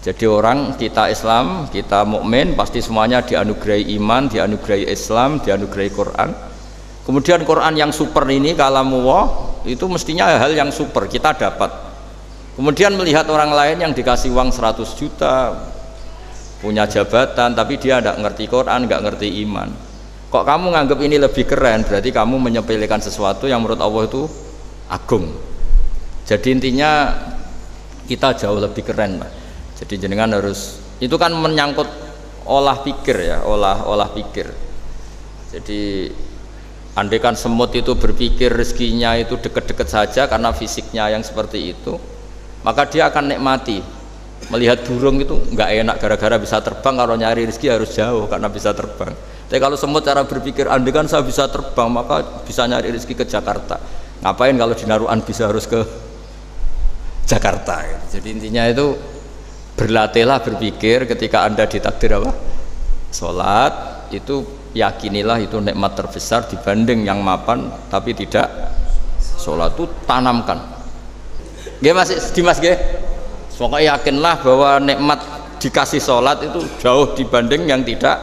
Jadi orang kita Islam, kita mukmin pasti semuanya dianugerahi iman, dianugerahi Islam, dianugerahi Quran. Kemudian Quran yang super ini kalamullah itu mestinya hal yang super kita dapat. Kemudian melihat orang lain yang dikasih uang 100 juta, punya jabatan, tapi dia tidak ngerti Quran, nggak ngerti iman. Kok kamu nganggap ini lebih keren? Berarti kamu menyepelekan sesuatu yang menurut Allah itu agung. Jadi intinya kita jauh lebih keren, Pak. Jadi jenengan harus, itu kan menyangkut olah pikir ya, olah pikir. Jadi andai kan semut itu berpikir rezekinya itu deket-deket saja karena fisiknya yang seperti itu, maka dia akan nikmati. Melihat burung itu nggak enak gara-gara bisa terbang, kalau nyari rezeki harus jauh karena bisa terbang. Tapi kalau semut cara berpikir, andai kan saya bisa terbang maka bisa nyari rezeki ke Jakarta. Ngapain kalau di Naruan bisa harus ke Jakarta? Jadi intinya itu berlatihlah berpikir ketika Anda ditakdir sholat, itu yakinilah itu nikmat terbesar dibanding yang mapan tapi tidak sholat. Itu tanamkan. Nggih Mas Dimas nggih. Pokoknya yakinlah bahwa nikmat dikasih sholat itu jauh dibanding yang tidak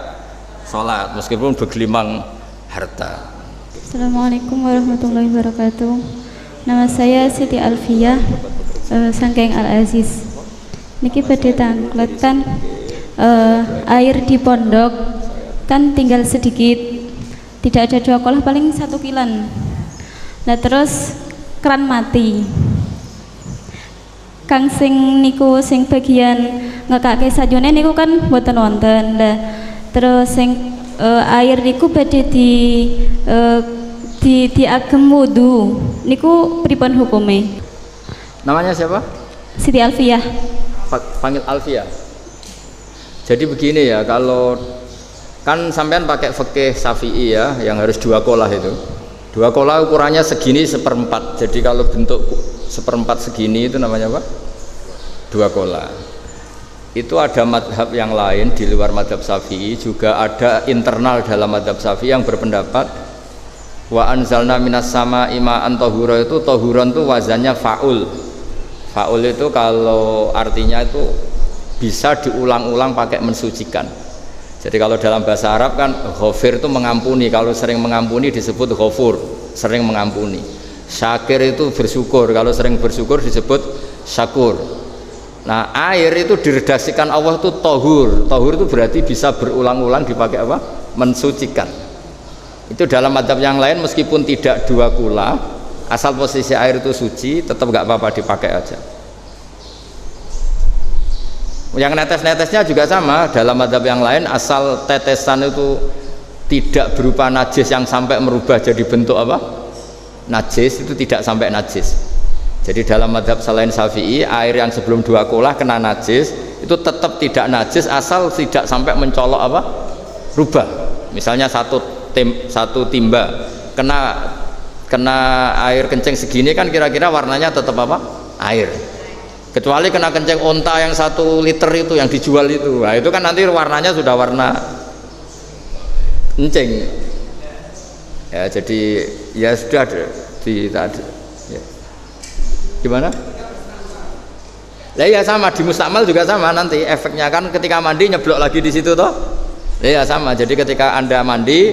sholat meskipun bergelimang harta. Assalamualaikum warahmatullahi wabarakatuh. Nama saya Siti Alfiyah Sangkeng Al-Aziz. Niki badhe tanglet kan air di pondok kan tinggal sedikit, tidak ada 2 kolah, paling 1 kilan. Nah terus keran mati. Kang sing niku sing bagian ngekake sajone niku kan mboten wonten. Lah terus sing air niku badhe diagem wudu niku pripun hukume? Namanya siapa? Siti Alfiyah. Panggil Alfiyah. Jadi begini ya, kalau kan sampean pakai fikih Syafi'i ya, yang harus 2 kolah itu. 2 kolah ukurannya segini 1/4. Jadi kalau bentuk 1/4 segini itu namanya apa? 2 kolah. Itu ada madhab yang lain di luar madhab Syafi'i, juga ada internal dalam madhab Syafi'i yang berpendapat Wa anzalna minas sama'i ma'an tahura, itu tahuran itu wazannya fa'ul. Fa'ul itu kalau artinya itu bisa diulang-ulang pakai mensucikan. Jadi kalau dalam bahasa Arab kan ghafir itu mengampuni, kalau sering mengampuni disebut ghafur, sering mengampuni. Syakir itu bersyukur, kalau sering bersyukur disebut syakur. Nah, air itu diredaksikan Allah itu tahur. Tahur itu berarti bisa berulang-ulang dipakai apa? Mensucikan. Itu dalam madzhab yang lain meskipun tidak dua kula, asal posisi air itu suci, tetap nggak apa-apa dipakai aja. Yang netes-netesnya juga sama, dalam madzhab yang lain asal tetesan itu tidak berupa najis yang sampai merubah jadi bentuk apa? Najis, itu tidak sampai najis. Jadi dalam madzhab selain Syafi'i, air yang sebelum dua kula kena najis itu tetap tidak najis asal tidak sampai mencolok apa? Rubah. Misalnya satu timba kena air kencing segini kan kira-kira warnanya tetap apa? Air. Kecuali kena kencing onta yang 1 liter itu yang dijual itu, nah itu kan nanti warnanya sudah warna kencing. Ya jadi ya sudah di tadi. Ya. Gimana? Lah ya sama di mustakmal juga sama nanti efeknya kan ketika mandi nyeblok lagi di situ toh. Ya sama. Jadi ketika Anda mandi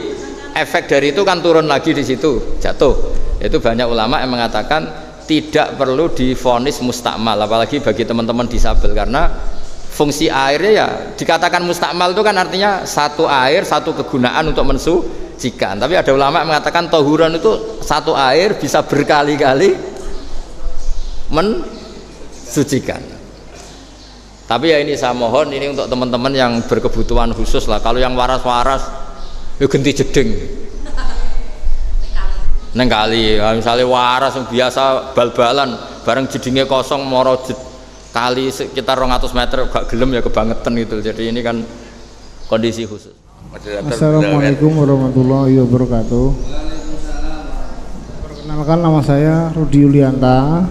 efek dari itu kan turun lagi di situ, jatuh. Itu banyak ulama yang mengatakan tidak perlu divonis mustakmal, apalagi bagi teman-teman disabel, karena fungsi airnya ya dikatakan mustakmal itu kan artinya satu air, satu kegunaan untuk mensucikan. Tapi ada ulama yang mengatakan tahuran itu satu air bisa berkali-kali mensucikan. Tapi ya ini saya mohon ini untuk teman-teman yang berkebutuhan khusus lah. Kalau yang waras-waras ya ganti jeding neng kali, misalnya waras yang biasa bal-balan bareng jedingnya kosong moro kali sekitar 200 meter gak gelem ya kebangetan gitu. Jadi ini kan kondisi khusus. Assalamualaikum warahmatullahi wabarakatuh. Perkenalkan, nama saya Rudi Yulianta.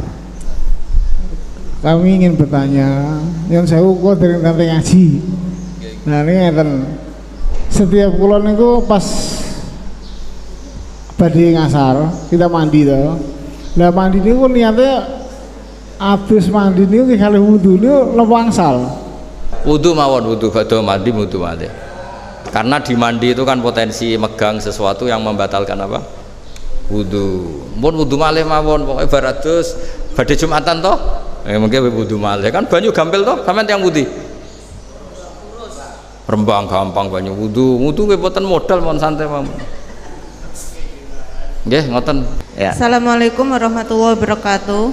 Kami ingin bertanya, yang saya ukur dari nanti ngaji. Nah ini ngeten, setiap kulon itu pas badhe ngasar kita mandi toh. Lah mandi niku niatnya habis mandi niku kali wudu niku lewangsal. Wudu mawon, wudu badhe mandi, wudu mandi. Karena di mandi itu kan potensi megang sesuatu yang membatalkan apa? Wudu. Mun wudu malih mawon, pokoke baratus badhe Jumatan toh. Mungkin wudu malih kan banyu gampil toh, sampean tiyang putih. Rembang gampang banyu wudu. Wudu nggih boten modal mon santai mawon. Nggih, ngoten. Ya. Assalamualaikum warahmatullahi wabarakatuh.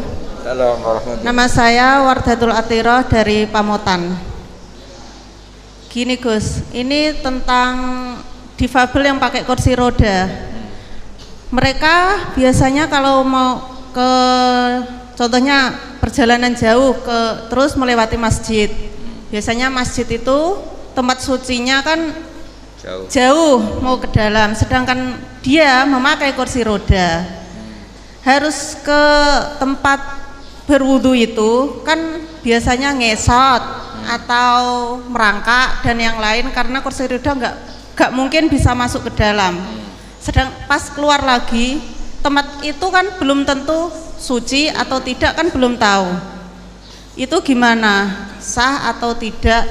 Assalamualaikum. Nama saya Wardatul Atirah dari Pamotan. Gini Gus, ini tentang difabel yang pakai kursi roda. Mereka biasanya kalau mau ke contohnya perjalanan jauh terus melewati masjid. Biasanya masjid itu tempat sucinya kan jauh mau ke dalam, sedangkan dia memakai kursi roda. Harus ke tempat berwudu itu kan biasanya ngesot atau merangkak dan yang lain, karena kursi roda nggak mungkin bisa masuk ke dalam. Sedang pas keluar lagi tempat itu kan belum tentu suci atau tidak kan belum tahu. Itu gimana, sah atau tidak?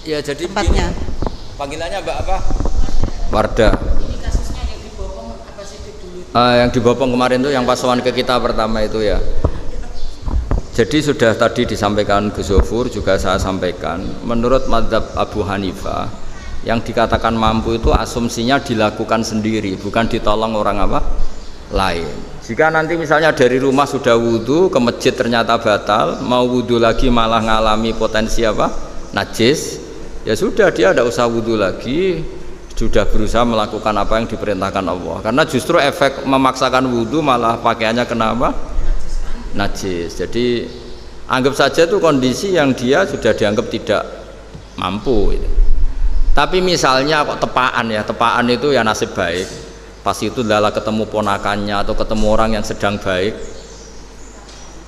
Ya jadi tempatnya. Panggilannya Mbak apa? Warda. Ini kasusnya yang dibopong apa sih dulu? Yang dibopong kemarin tuh yang pas sowan ke kita pertama itu ya. Jadi sudah tadi disampaikan Gus Zofur, juga saya sampaikan, menurut mazhab Abu Hanifah yang dikatakan mampu itu asumsinya dilakukan sendiri, bukan ditolong orang apa? Lain. Jika nanti misalnya dari rumah sudah wudhu, ke masjid ternyata batal, mau wudhu lagi malah ngalami potensi apa? Najis, ya sudah dia tidak usah wudhu lagi, sudah berusaha melakukan apa yang diperintahkan Allah. Karena justru efek memaksakan wudhu malah pakaiannya kenapa? Najis. Jadi anggap saja itu kondisi yang dia sudah dianggap tidak mampu gitu. Tapi misalnya kok tepaan ya, tepaan itu ya nasib baik, pas itu lala ketemu ponakannya atau ketemu orang yang sedang baik,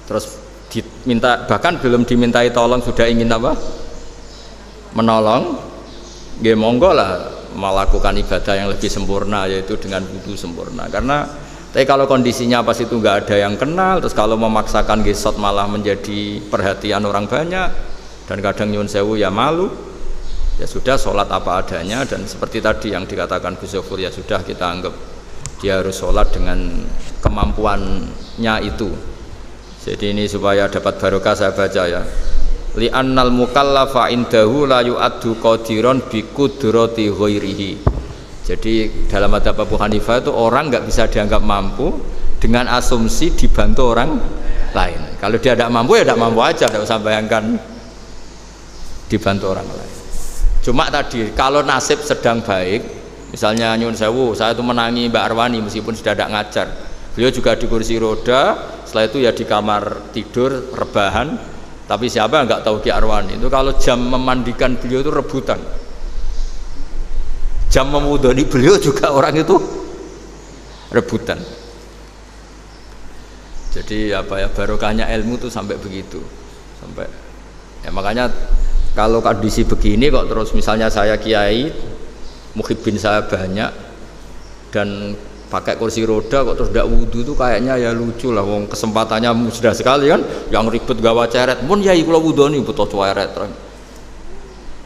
terus diminta, bahkan belum dimintai tolong sudah ingin apa? Menolong, ya monggo lah, melakukan ibadah yang lebih sempurna, yaitu dengan wudu sempurna. Karena tapi kalau kondisinya pas itu nggak ada yang kenal, terus kalau memaksakan gesot malah menjadi perhatian orang banyak, dan kadang nyun sewu ya malu, ya sudah sholat apa adanya. Dan seperti tadi yang dikatakan Gus Zofur, ya sudah kita anggap dia harus sholat dengan kemampuannya itu. Jadi ini supaya dapat barokah saya baca ya. Li'annal mukallafa indahu la yu'addu qadiron bi qudrati ghairihi. Jadi dalam madzhab Abu Hanifah itu orang nggak bisa dianggap mampu dengan asumsi dibantu orang lain. Kalau dia tidak mampu ya tidak mampu aja, tidak usah bayangkan dibantu orang lain. Cuma tadi kalau nasib sedang baik, misalnya nyun sewu, saya itu menangi Mbak Arwani meskipun sudah tidak ngajar. Beliau juga di kursi roda, setelah itu ya di kamar tidur rebahan. Tapi siapa nggak tahu Ki Arwani itu kalau jam memandikan beliau itu rebutan. Jam memudoni beliau juga orang itu rebutan. Jadi apa ya, barokahnya ilmu tuh sampai begitu, sampai ya makanya kalau kondisi begini kok terus misalnya saya kiai, muhibbin saya banyak dan pakai kursi roda kok terus tidak wudu itu kayaknya ya lucu lah, wong kesempatannya sudah sekali kan, yang ribet gawa ceret, pun ya kalau wudoni betul ceret.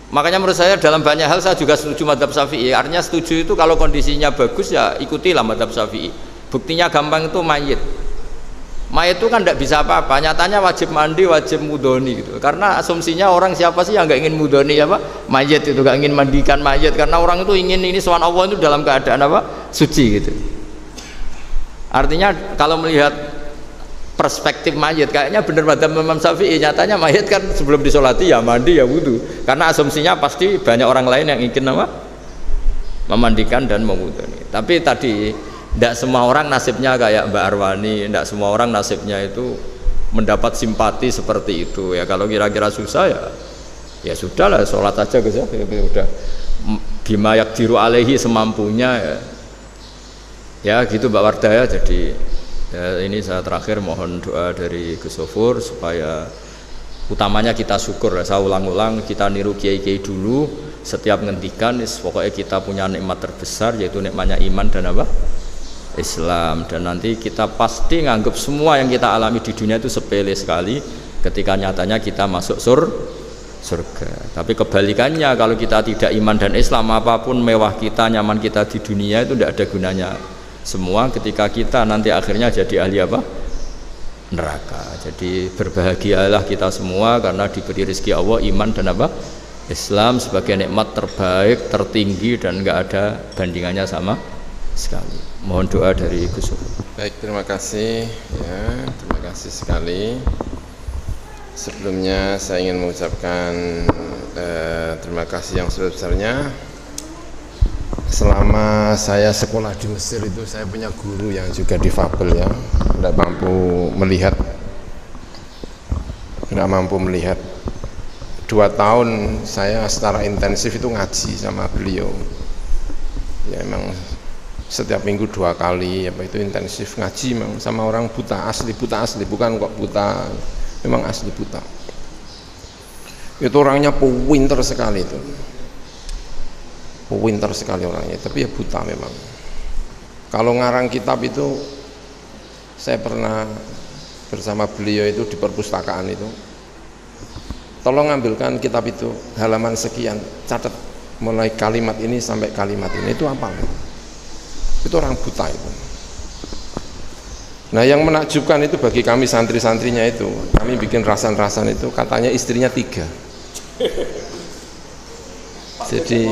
Makanya menurut saya dalam banyak hal saya juga setuju madzhab Syafi'i. Artinya setuju itu kalau kondisinya bagus ya ikutilah madzhab Syafi'i. Buktinya gampang itu mayit. Mayit itu kan tidak bisa apa-apa. Nyatanya wajib mandi, wajib mudoni gitu. Karena asumsinya orang siapa sih yang nggak ingin mudoni apa? Mayit itu nggak ingin mandikan mayit. Karena orang itu ingin ini soal Allah itu dalam keadaan apa? Suci gitu. Artinya kalau melihat perspektif mayit kayaknya benar madzhab Imam Syafi'i. Nyatanya mayit kan sebelum disolati ya mandi ya wudu, karena asumsinya pasti banyak orang lain yang ingin apa? Memandikan dan memudoni. Tapi tadi tidak semua orang nasibnya kayak Mbak Arwani, tidak semua orang nasibnya itu mendapat simpati seperti itu ya. Kalau kira-kira susah ya sudahlah, sholat aja guys ya, udah bima yakdiru alaihi semampunya ya gitu Mbak Wardah ya. Jadi ya, ini saya terakhir mohon doa dari Gus Zofur supaya utamanya kita syukur ya. Saya ulang-ulang, kita niru kiai-kiai dulu, setiap ngendikan pokoknya kita punya nikmat terbesar yaitu nikmatnya iman dan apa? Islam. Dan nanti kita pasti nganggap semua yang kita alami di dunia itu sepele sekali ketika nyatanya kita masuk surga. Tapi kebalikannya, kalau kita tidak iman dan Islam, apapun mewah kita, nyaman kita di dunia itu tidak ada gunanya semua ketika kita nanti akhirnya jadi ahli apa? Neraka. Jadi berbahagialah kita semua karena diberi rezeki Allah iman dan apa? Islam sebagai nikmat terbaik, tertinggi dan nggak ada bandingannya sama sekali. Mohon doa dari Gus. Baik, terima kasih ya, terima kasih sekali. Sebelumnya saya ingin mengucapkan terima kasih yang sebesar-besarnya. Selama saya sekolah di Mesir itu saya punya guru yang juga difabel ya, tidak mampu melihat. 2 tahun saya secara intensif itu ngaji sama beliau. Ya memang setiap minggu 2 kali apa itu intensif ngaji memang sama orang buta asli, bukan kok buta, memang asli buta. Itu orangnya pinter sekali itu. Pinter sekali orangnya, tapi ya buta memang. Kalau ngarang kitab itu saya pernah bersama beliau itu di perpustakaan itu, tolong ambilkan kitab itu halaman sekian, catat mulai kalimat ini sampai kalimat ini, itu apa? Itu orang buta itu. Nah yang menakjubkan itu bagi kami santri-santrinya itu, kami bikin rasan-rasan itu katanya istrinya 3. Jadi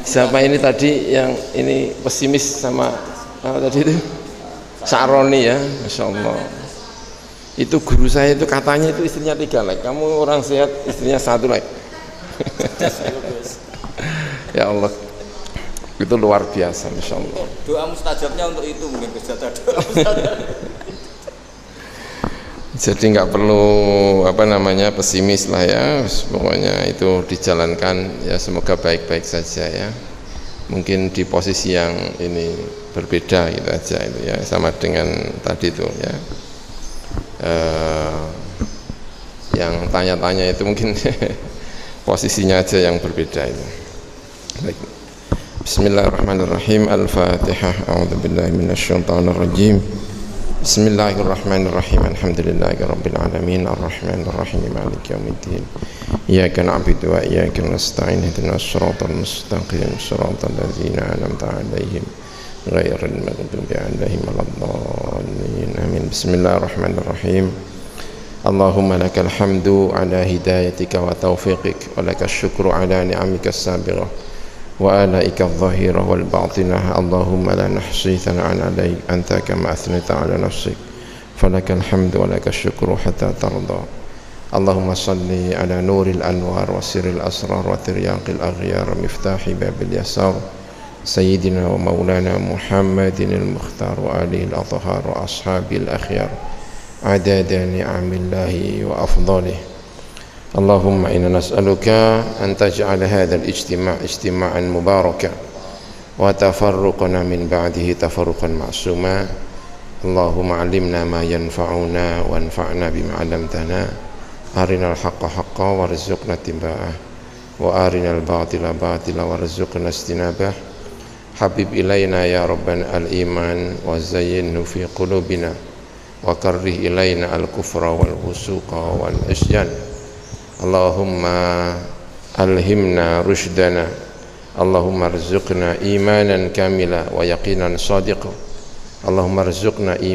siapa ini tadi yang ini pesimis sama tadi itu Sa'roni ya, Masya Allah. Itu guru saya itu katanya itu istrinya 3 like. Kamu orang sehat istrinya 1 like. Ya Allah, itu luar biasa, Masya Allah. Doa mustajabnya untuk itu mungkin kesejahteraan doa mustajab. Jadi nggak perlu pesimis lah ya, pokoknya itu dijalankan ya, semoga baik-baik saja ya. Mungkin di posisi yang ini berbeda gitu aja itu ya, sama dengan tadi itu ya. Yang tanya-tanya itu mungkin posisinya aja yang berbeda itu. Baik. Bismillahirrahmanirrahim. Al-Fatihah. A'udzu billahi minasyaitonir rajim. Bismillahirrahmanirrahim. Alhamdulillahirabbil alamin arrahmanir rahim maliki yaumiddin. Iyyaka na'budu wa iyyaka nasta'in ihdinas siratal mustaqim siratal ladzina an'amta 'alaihim ghairil maghdubi 'alaihim waladdallin. Amin. Bismillahirrahmanirrahim. Allahumma lakal hamdu ala hidayatika wa taufiqik wa lakal syukru ala ni'amika as-sabighah wa alaika adh-dhahirah wal batinah. Allahumma la nahsi thana'an alaik anta kama athnayta ala nafsik falakal hamdu wa lakal syukru hatta tarda. Allahumma salli ala nuril anwar wa sirril asrar wa tiryaqil aghyar miftahi babil yasar sayyidina wa maulana Muhammadin al-mukhtar wa alihi al-athhar wa ashabil akhyar adada ni'amillahi wa afdalih. Allahumma inna nas'aluka an taj'ala hadzal ijtima' ijtima'an mubaraka wa tafarruqana min ba'dihi tafarruqan ma'suma. Allahumma 'allimna ma yanfa'una wa anfa'na bima 'allamtana. Arinal haqqa haqqan warzuqna ittiba'ah wa arinal batila batila warzuqna ijtinabah. Habib ilaina ya rabbana al-iman wa zayyinhu fi qulubina wa karrih ilaina al-kufra wal fusuqa wal isyan. Allahumma alhimna rushdana. Allahumma arzuqna imanan kamila wa yaqinan sadiqa. Allahumma arzuqna iman